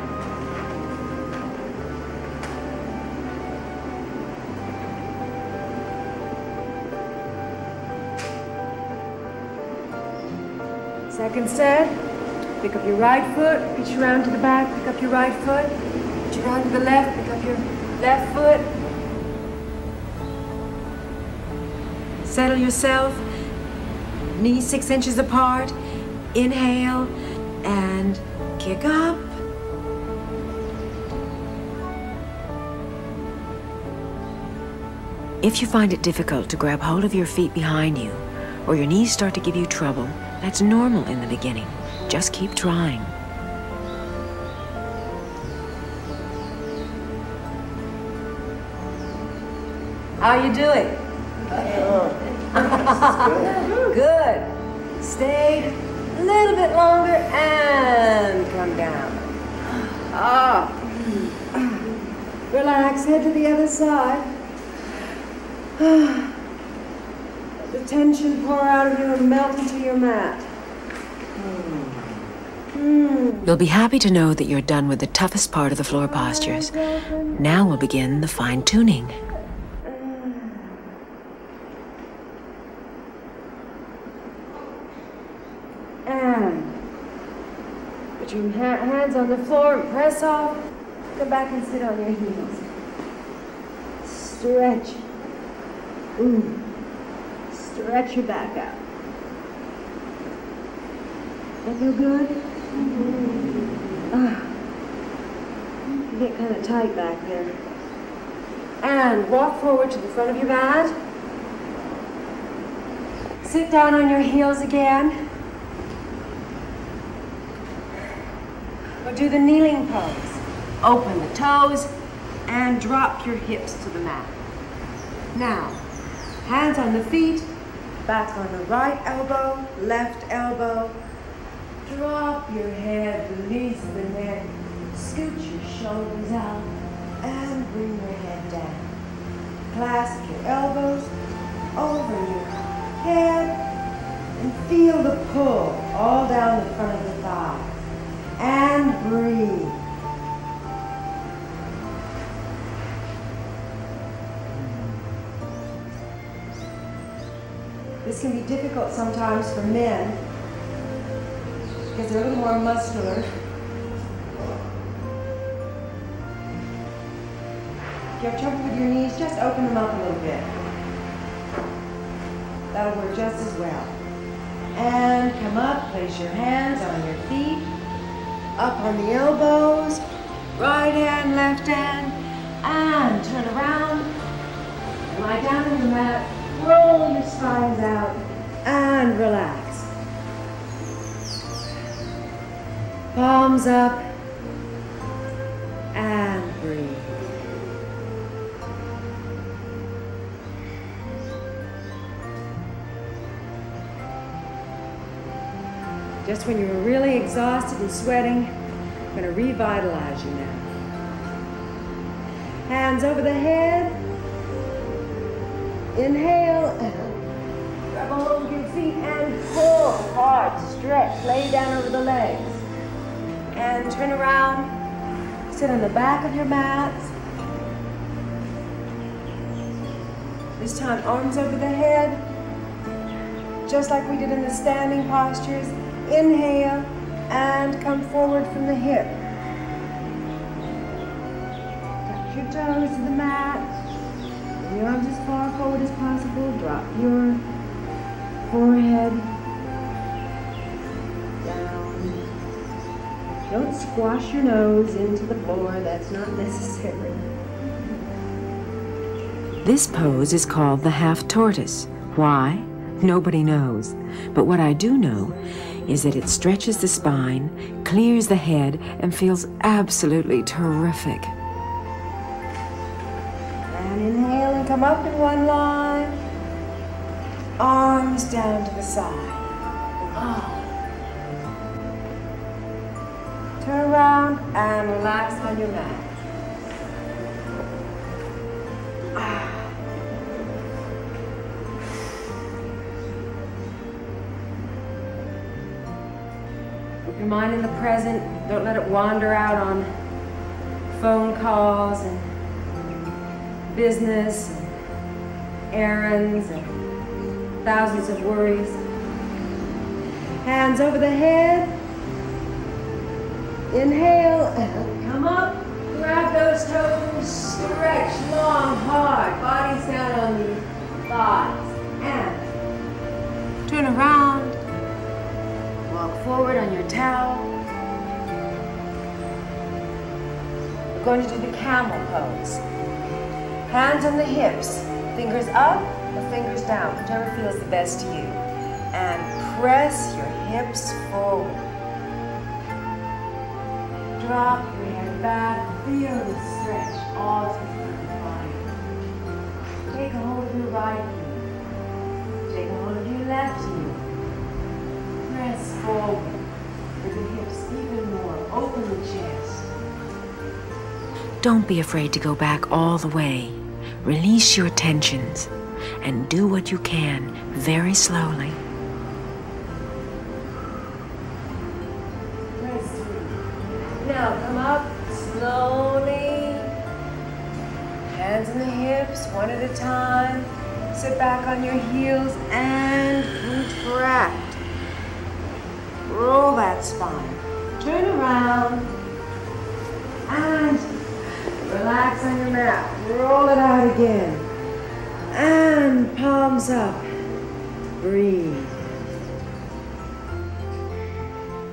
Second set, pick up your right foot, reach around to the back, pick up your right foot, reach around to the left, pick up your left foot. Settle yourself, knees 6 inches apart, inhale, and kick up. If you find it difficult to grab hold of your feet behind you, or your knees start to give you trouble, that's normal in the beginning. Just keep trying. How you doing? Good. Stay a little bit longer and come down. Relax, head to the other side. Let the tension pour out of you and melt into your mat. You'll be happy to know that you're done with the toughest part of the floor postures. Now we'll begin the fine-tuning. And put your hands on the floor and press off. Go back and sit on your heels. Stretch. Stretch your back out. That feel good? You get kind of tight back there. And walk forward to the front of your mat. Sit down on your heels again. We'll do the kneeling pose. Open the toes and drop your hips to the mat. Now, hands on the feet, back on the right elbow, left elbow. Drop your head, release the neck, scoot your shoulders out, and bring your head down. Clasp your elbows over your head, and feel the pull all down the front of the thighs. And breathe. This can be difficult sometimes for men because they're a little more muscular. If you have trouble with your knees, just open them up a little bit. That'll work just as well. And come up, place your hands on your feet, up on the elbows, right hand, left hand, and turn around, and lie down on the mat, roll your spines out, and relax. Palms up, and breathe. Just when you were really exhausted and sweating, I'm going to revitalize you now. Hands over the head. Inhale. Grab a hold of your feet and pull hard, stretch. Lay down over the legs. And turn around. Sit on the back of your mat. This time, arms over the head. Just like we did in the standing postures. Inhale and come forward from the hip. Touch your toes to the mat. Bring your arms as far forward as possible. Drop your forehead down. Don't squash your nose into the floor. That's not necessary. This pose is called the half tortoise. Why? Nobody knows. But what I do know is that it stretches the spine, clears the head, and feels absolutely terrific. And inhale and come up in one line. Arms down to the side. Turn around and relax on your mat. Keep your mind in the present. Don't let it wander out on phone calls and business, and errands, and thousands of worries. Hands over the head. Inhale, come up, grab those toes, stretch long, hard, bodies down on the thighs, and turn around, walk forward on your towel. We're going to do the camel pose. Hands on the hips, fingers up or fingers down, whichever feels the best to you. And press your hips forward. Drop your head back, feel the stretch all through the body. Take a hold of your right knee. Take a hold of your left knee. Press forward with the hips even more. Open the chest. Don't be afraid to go back all the way. Release your tensions and do what you can very slowly. Now come up slowly, hands on the hips, one at a time. Sit back on your heels and contract. Roll that spine. Turn around and relax on your mat. Roll it out again. And palms up. Breathe.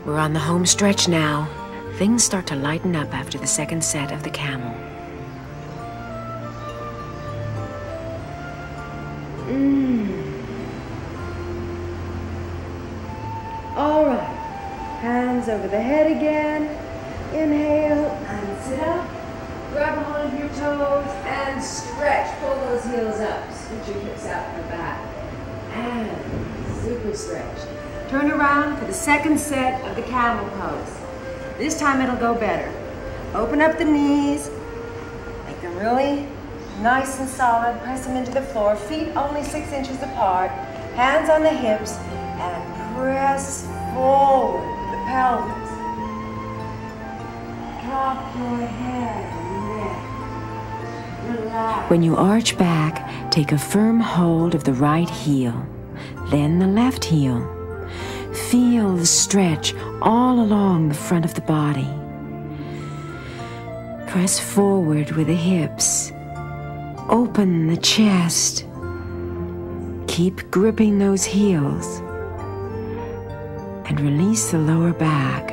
We're on the home stretch now. Things start to lighten up after the second set of the camel. All right. Hands over the head again. Inhale and sit up. Grab a hold of your toes and stretch. Pull those heels up. Scoot your hips out from the back. And super stretch. Turn around for the second set of the camel pose. This time it'll go better. Open up the knees, make them really nice and solid, press them into the floor, feet only 6 inches apart, hands on the hips, and press forward with the pelvis. Drop your head and neck. Relax. When you arch back, take a firm hold of the right heel, then the left heel. Feel the stretch all along the front of the body. Press forward with the hips Open the chest. Keep gripping those heels. And release the lower back.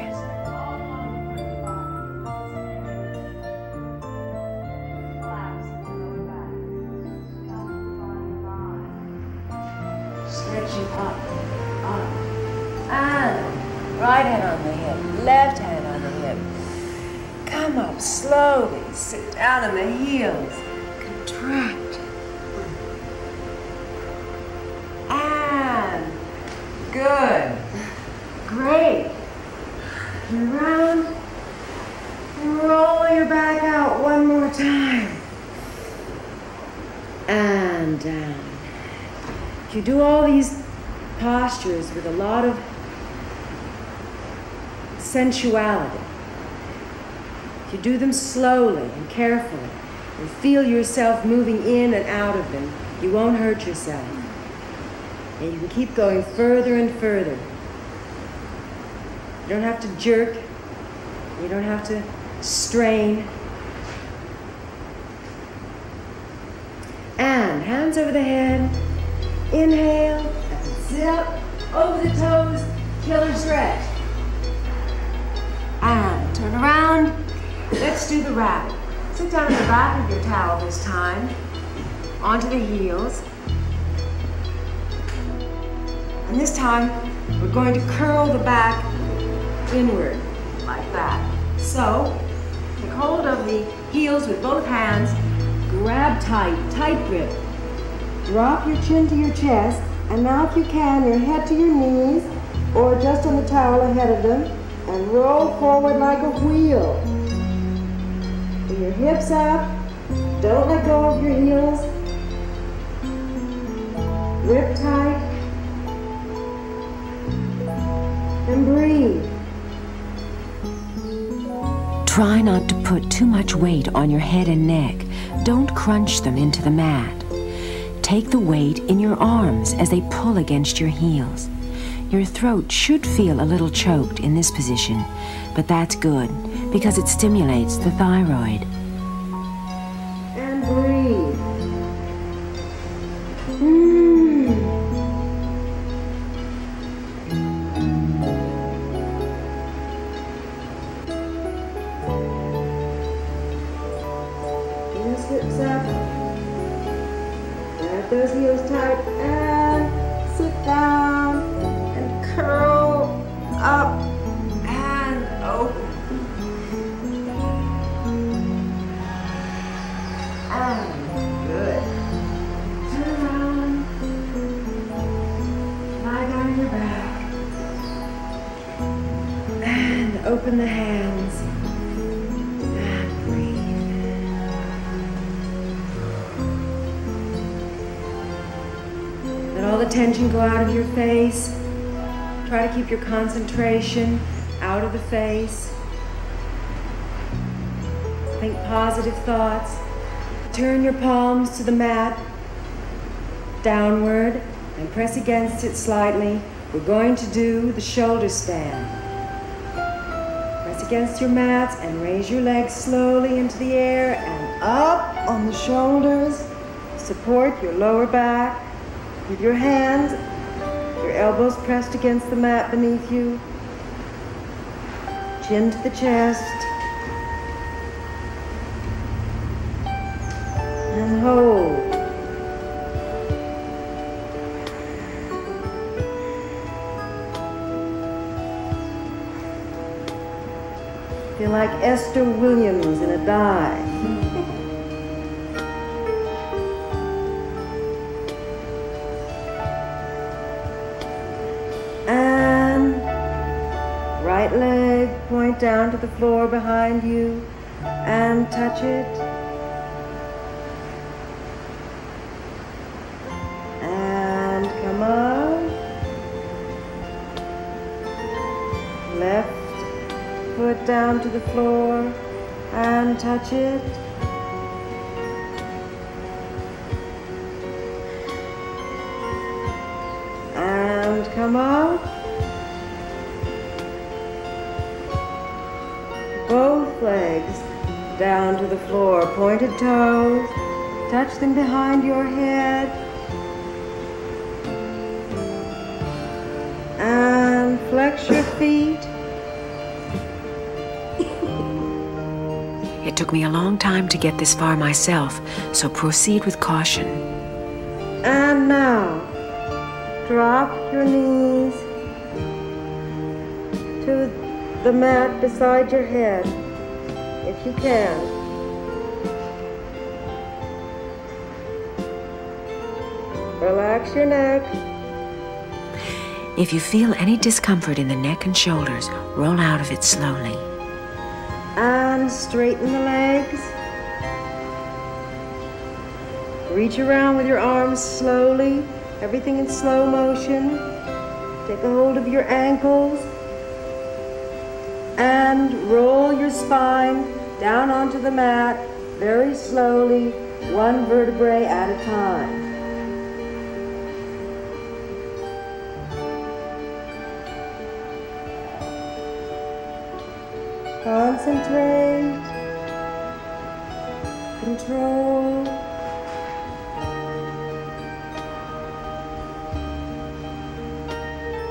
Stretching up, up. And right hand on the hip, left hand on the hip. Come up slowly, sit down on the heels. Contract. And good. Great. Turn around. And roll your back out one more time. And down. If you do all these postures with a lot of sensuality, if you do them slowly and carefully, and feel yourself moving in and out of them, you won't hurt yourself. And you can keep going further and further. You don't have to jerk. You don't have to strain. And hands over the head. Inhale, and sit up, over the toes, killer stretch. And turn around. Let's do the rabbit. Sit down on the back of your towel this time, onto the heels. And this time, we're going to curl the back inward, like that. So, take hold of the heels with both hands, grab tight, tight grip. Drop your chin to your chest, and now if you can, your head to your knees, or just on the towel ahead of them, and roll forward like a wheel. Bring your hips up, don't let go of your heels. Grip tight, and breathe. Try not to put too much weight on your head and neck. Don't crunch them into the mat. Take the weight in your arms as they pull against your heels. Your throat should feel a little choked in this position, but that's good because it stimulates the thyroid. And breathe. Heels hips up. Grab those heels tight and sit down and curl up and open. And good. Turn around. Lie down on your back. And open the hands. And breathe. Let all the tension go out of your face. Try to keep your concentration out of the face. Think positive thoughts. Turn your palms to the mat, downward, and press against it slightly. We're going to do the shoulder stand. Press against your mats and raise your legs slowly into the air and up on the shoulders. Support your lower back with your hands, your elbows pressed against the mat beneath you. Chin to the chest. And hold. Feel like Esther Williams in a dive. And right leg point down to the floor behind you and touch it. And come up. Left foot down to the floor and touch it. And come up. Both legs down to the floor, pointed toes, Touch them behind your head. And flex your feet. It took me a long time to get this far myself, so proceed with caution. And now, drop your knees to the mat beside your head, if you can. Relax your neck. If you feel any discomfort in the neck and shoulders, roll out of it slowly. And straighten the legs. Reach around with your arms slowly, everything in slow motion. Take a hold of your ankles and roll your spine down onto the mat very slowly, one vertebrae at a time. Concentrate, control.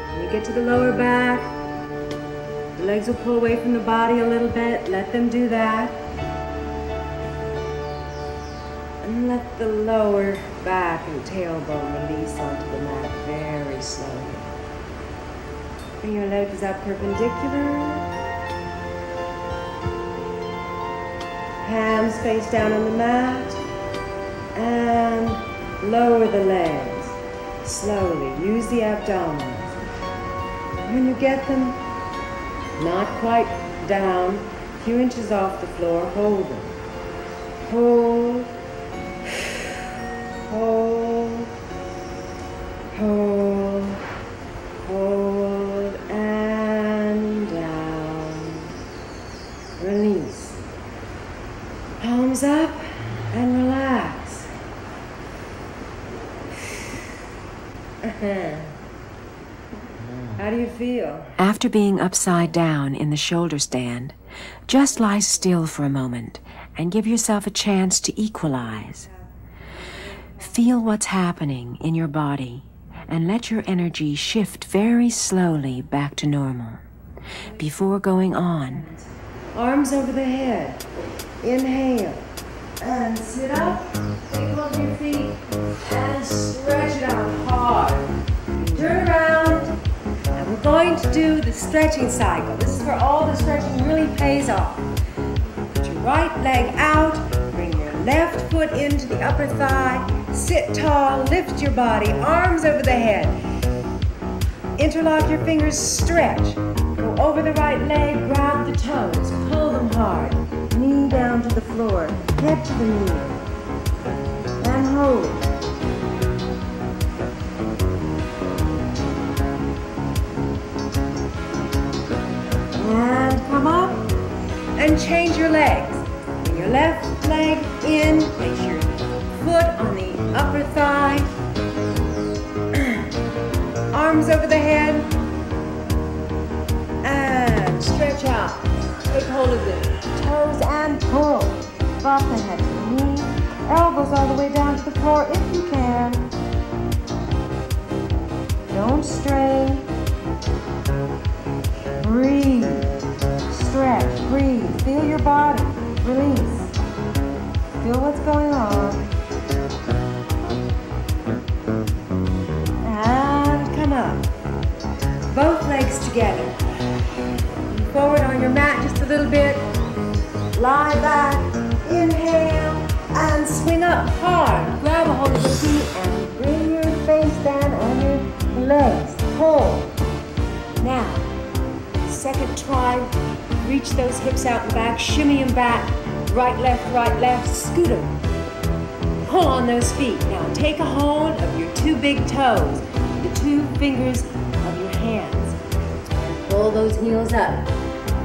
When you get to the lower back, the legs will pull away from the body a little bit. Let them do that. And let the lower back and tailbone release onto the mat very slowly. Bring your legs up perpendicular. Hands face down on the mat, and lower the legs slowly. Use the abdominals. When you get them not quite down, a few inches off the floor, hold them. Hold, hold, hold, hold, and down. Release. Palms up and relax. How do you feel? After being upside down in the shoulder stand, just lie still for a moment and give yourself a chance to equalize. Feel what's happening in your body and let your energy shift very slowly back to normal. Before going on, Arms over the head. Inhale. And sit up. Take hold of your feet. And stretch it out hard. Turn around. And we're going to do the stretching cycle. This is where all the stretching really pays off. Put your right leg out. Bring your left foot into the upper thigh. Sit tall. Lift your body. Arms over the head. Interlock your fingers. Stretch. Go over the right leg, grab the toes, pull them hard, knee down to the floor, head to the knee, and hold. And come up, and change your legs. Bring your left leg in, place your foot on the upper thigh, arms over the head, and stretch out. Take hold of the toes and pull. Drop the head to the knee. Elbows all the way down to the floor if you can. Don't strain. Breathe. Stretch. Breathe. Feel your body. Release. Feel what's going on. And come up. Both legs together. Forward on your mat just a little bit. Lie back. Inhale. And swing up hard. Grab a hold of the feet and bring your face down on your legs. Pull. Now, second try. Reach those hips out and back. Shimmy them back. Right, left. Scoot them. Pull on those feet. Now take a hold of your two big toes. The two fingers of your hands. Pull those heels up.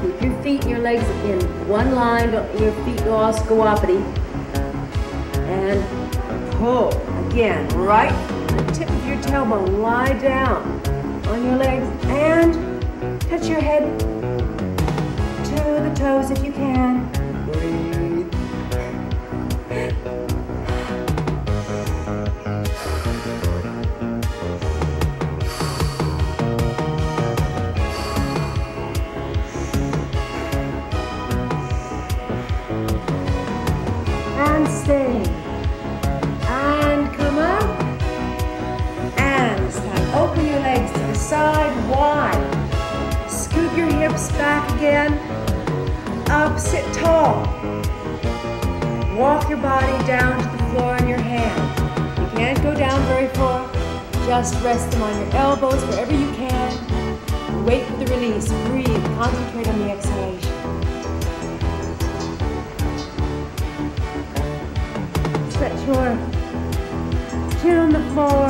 Keep your feet and your legs in one line. Don't your feet go all squappity. And pull. Again, right the tip of your tailbone. Lie down on your legs and touch your head to the toes if you can. Breathe. hips, back again. Up, sit tall. Walk your body down to the floor on your hands. You can't go down very far. Just rest them on your elbows wherever you can. Wait for the release. Breathe. Concentrate on the exhalation. Stretch your chin on the floor.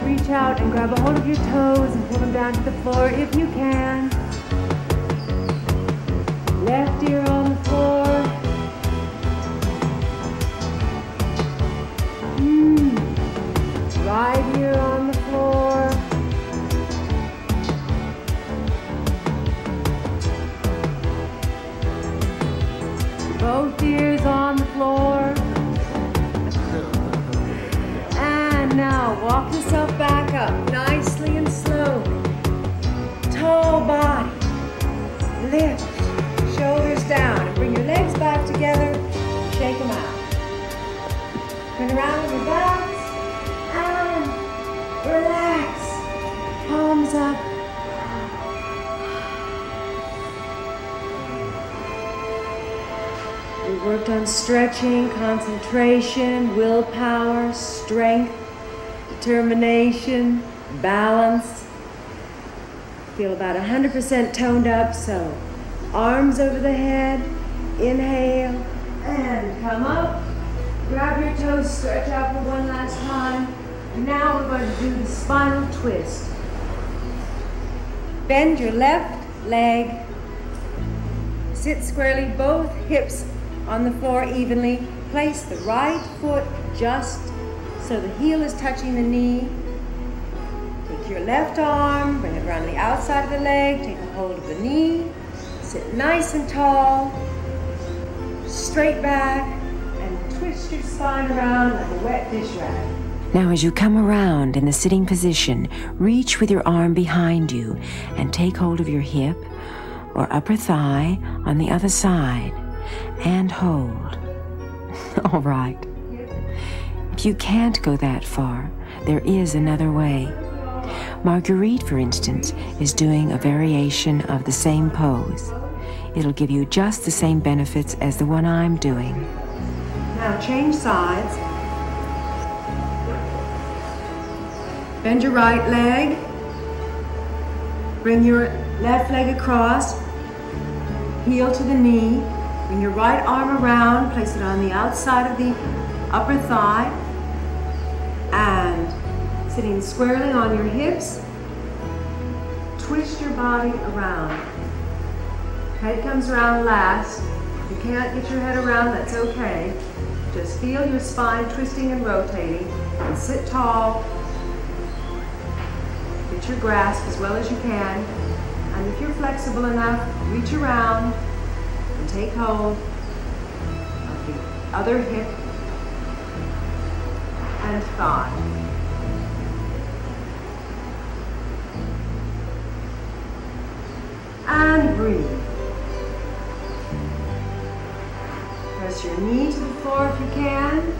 Reach out and grab a hold of your toes and pull them down to the floor if you can. Left ear on the floor. Right ear on the floor. Both ears on the floor. And now walk yourself back up nicely and slowly. Tall body. Lift. Shoulders down. And bring your legs back together. Shake them out. Turn around on your backs. And relax. Palms up. We worked on stretching, concentration, willpower, strength, determination, balance. Feel about 100% toned up, so arms over the head, inhale, and come up. Grab your toes, stretch out for one last time. And now we're going to do the spinal twist. Bend your left leg. Sit squarely, both hips on the floor evenly. Place the right foot just so the heel is touching the knee. Take your left arm, bring it around the outside of the leg, take a hold of the knee. Sit nice and tall, straight back, and twist your spine around like a wet dish rag. Now, as you come around in the sitting position, reach with your arm behind you and take hold of your hip or upper thigh on the other side and hold. All right. If you can't go that far, there is another way. Marguerite, for instance, is doing a variation of the same pose. It'll give you just the same benefits as the one I'm doing. Now change sides. Bend your right leg. Bring your left leg across. Heel to the knee. Bring your right arm around. Place it on the outside of the upper thigh. And sitting squarely on your hips, twist your body around. Head comes around last. If you can't get your head around, that's okay. Just feel your spine twisting and rotating, and sit tall. Get your grasp as well as you can. And if you're flexible enough, reach around and take hold of the other hip and thigh. And breathe. Press your knee to the floor if you can,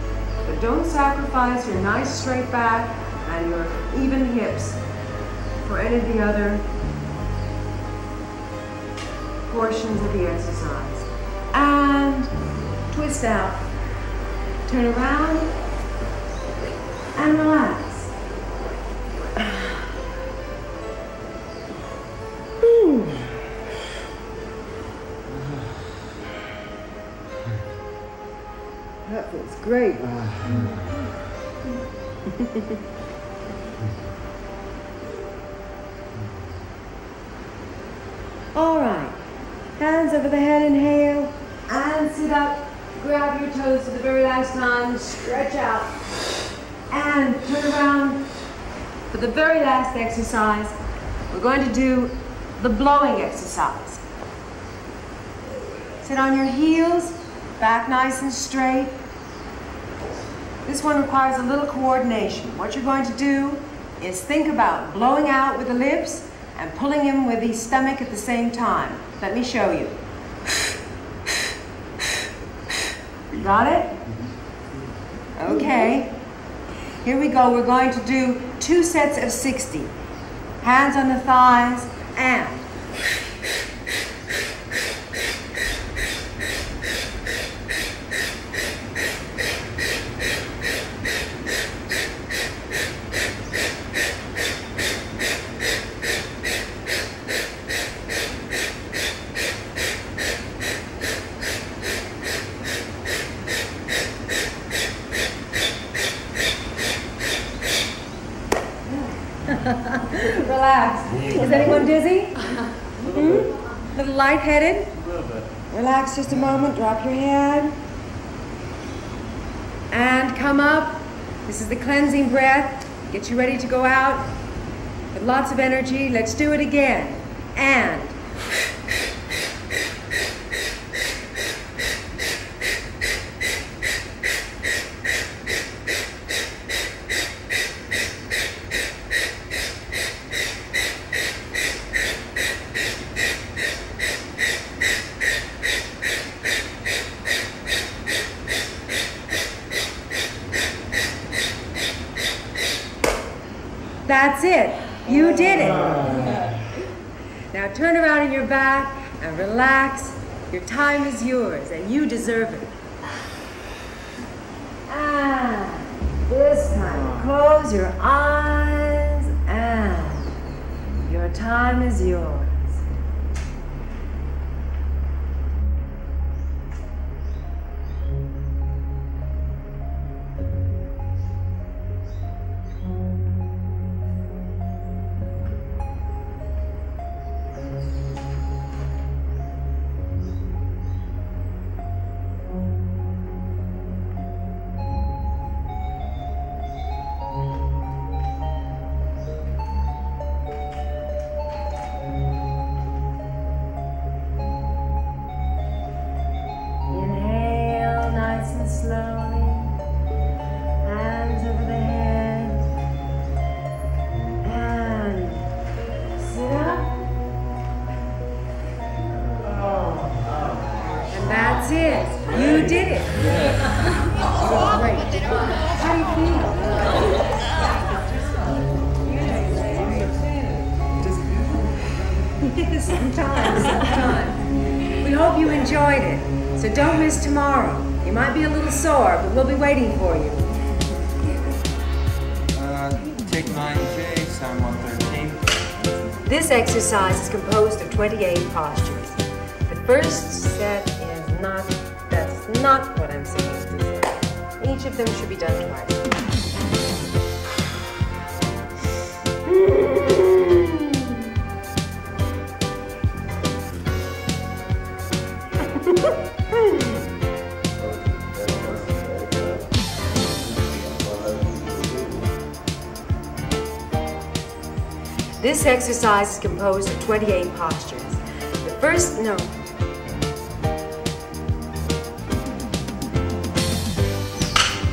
but don't sacrifice your nice straight back and your even hips for any of the other portions of the exercise. And twist out. Turn around and relax. That feels great. All right. Hands over the head, inhale. And sit up. Grab your toes for the very last time. Stretch out. And turn around. For the very last exercise, we're going to do the blowing exercise. Sit on your heels. Back nice and straight. This one requires a little coordination. What you're going to do is think about blowing out with the lips and pulling in with the stomach at the same time. Let me show you. Got it? Okay. Here we go. We're going to do 2 sets of 60. Hands on the thighs and. Relax. Is anyone dizzy? A little lightheaded? A little bit. Relax just a moment. Drop your head. And come up. This is the cleansing breath. Get you ready to go out with lots of energy. Let's do it again. And. That's it. You did it. Now turn around on your back and relax. Your time is yours and you deserve it. And this time, close your eyes and your time is yours. Slowly, hands over the head, and sit up. And that's it. You did it. Great. How do you feel? Sometimes. We hope you enjoyed it. So don't miss tomorrow. You might be a little sore, but we'll be waiting for you. Take 9J, sound 113. This exercise is composed of 28 postures. The first set is that's not what I'm saying to say. Each of them should be done twice. This exercise is composed of 28 postures. The first, no.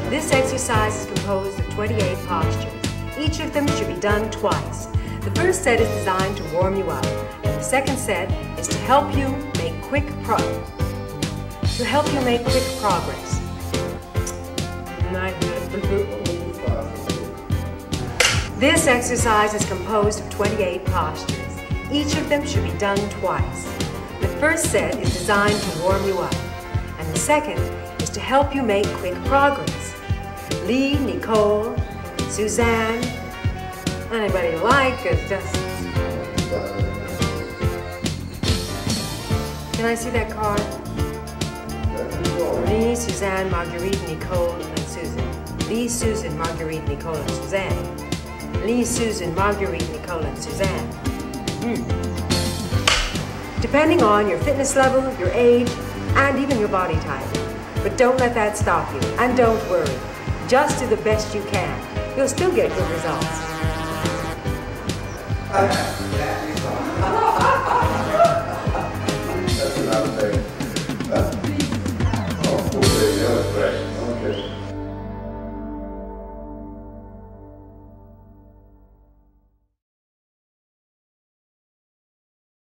This exercise is composed of 28 postures. Each of them should be done twice. The first set is designed to warm you up, and the second set is to help you make quick progress. This exercise is composed of 28 postures. Each of them should be done twice. The first set is designed to warm you up, and the second is to help you make quick progress. Lee, Nicole, Suzanne, anybody you like, is just... Can I see that card? Lee, Suzanne, Marguerite, Nicole, and Susan. Lee, Susan, Marguerite, Nicole, and Suzanne. Lee, Susan, Marguerite, Nicole, and Suzanne. Depending on your fitness level, your age, and even your body type. But don't let that stop you, and don't worry. Just do the best you can. You'll still get good results.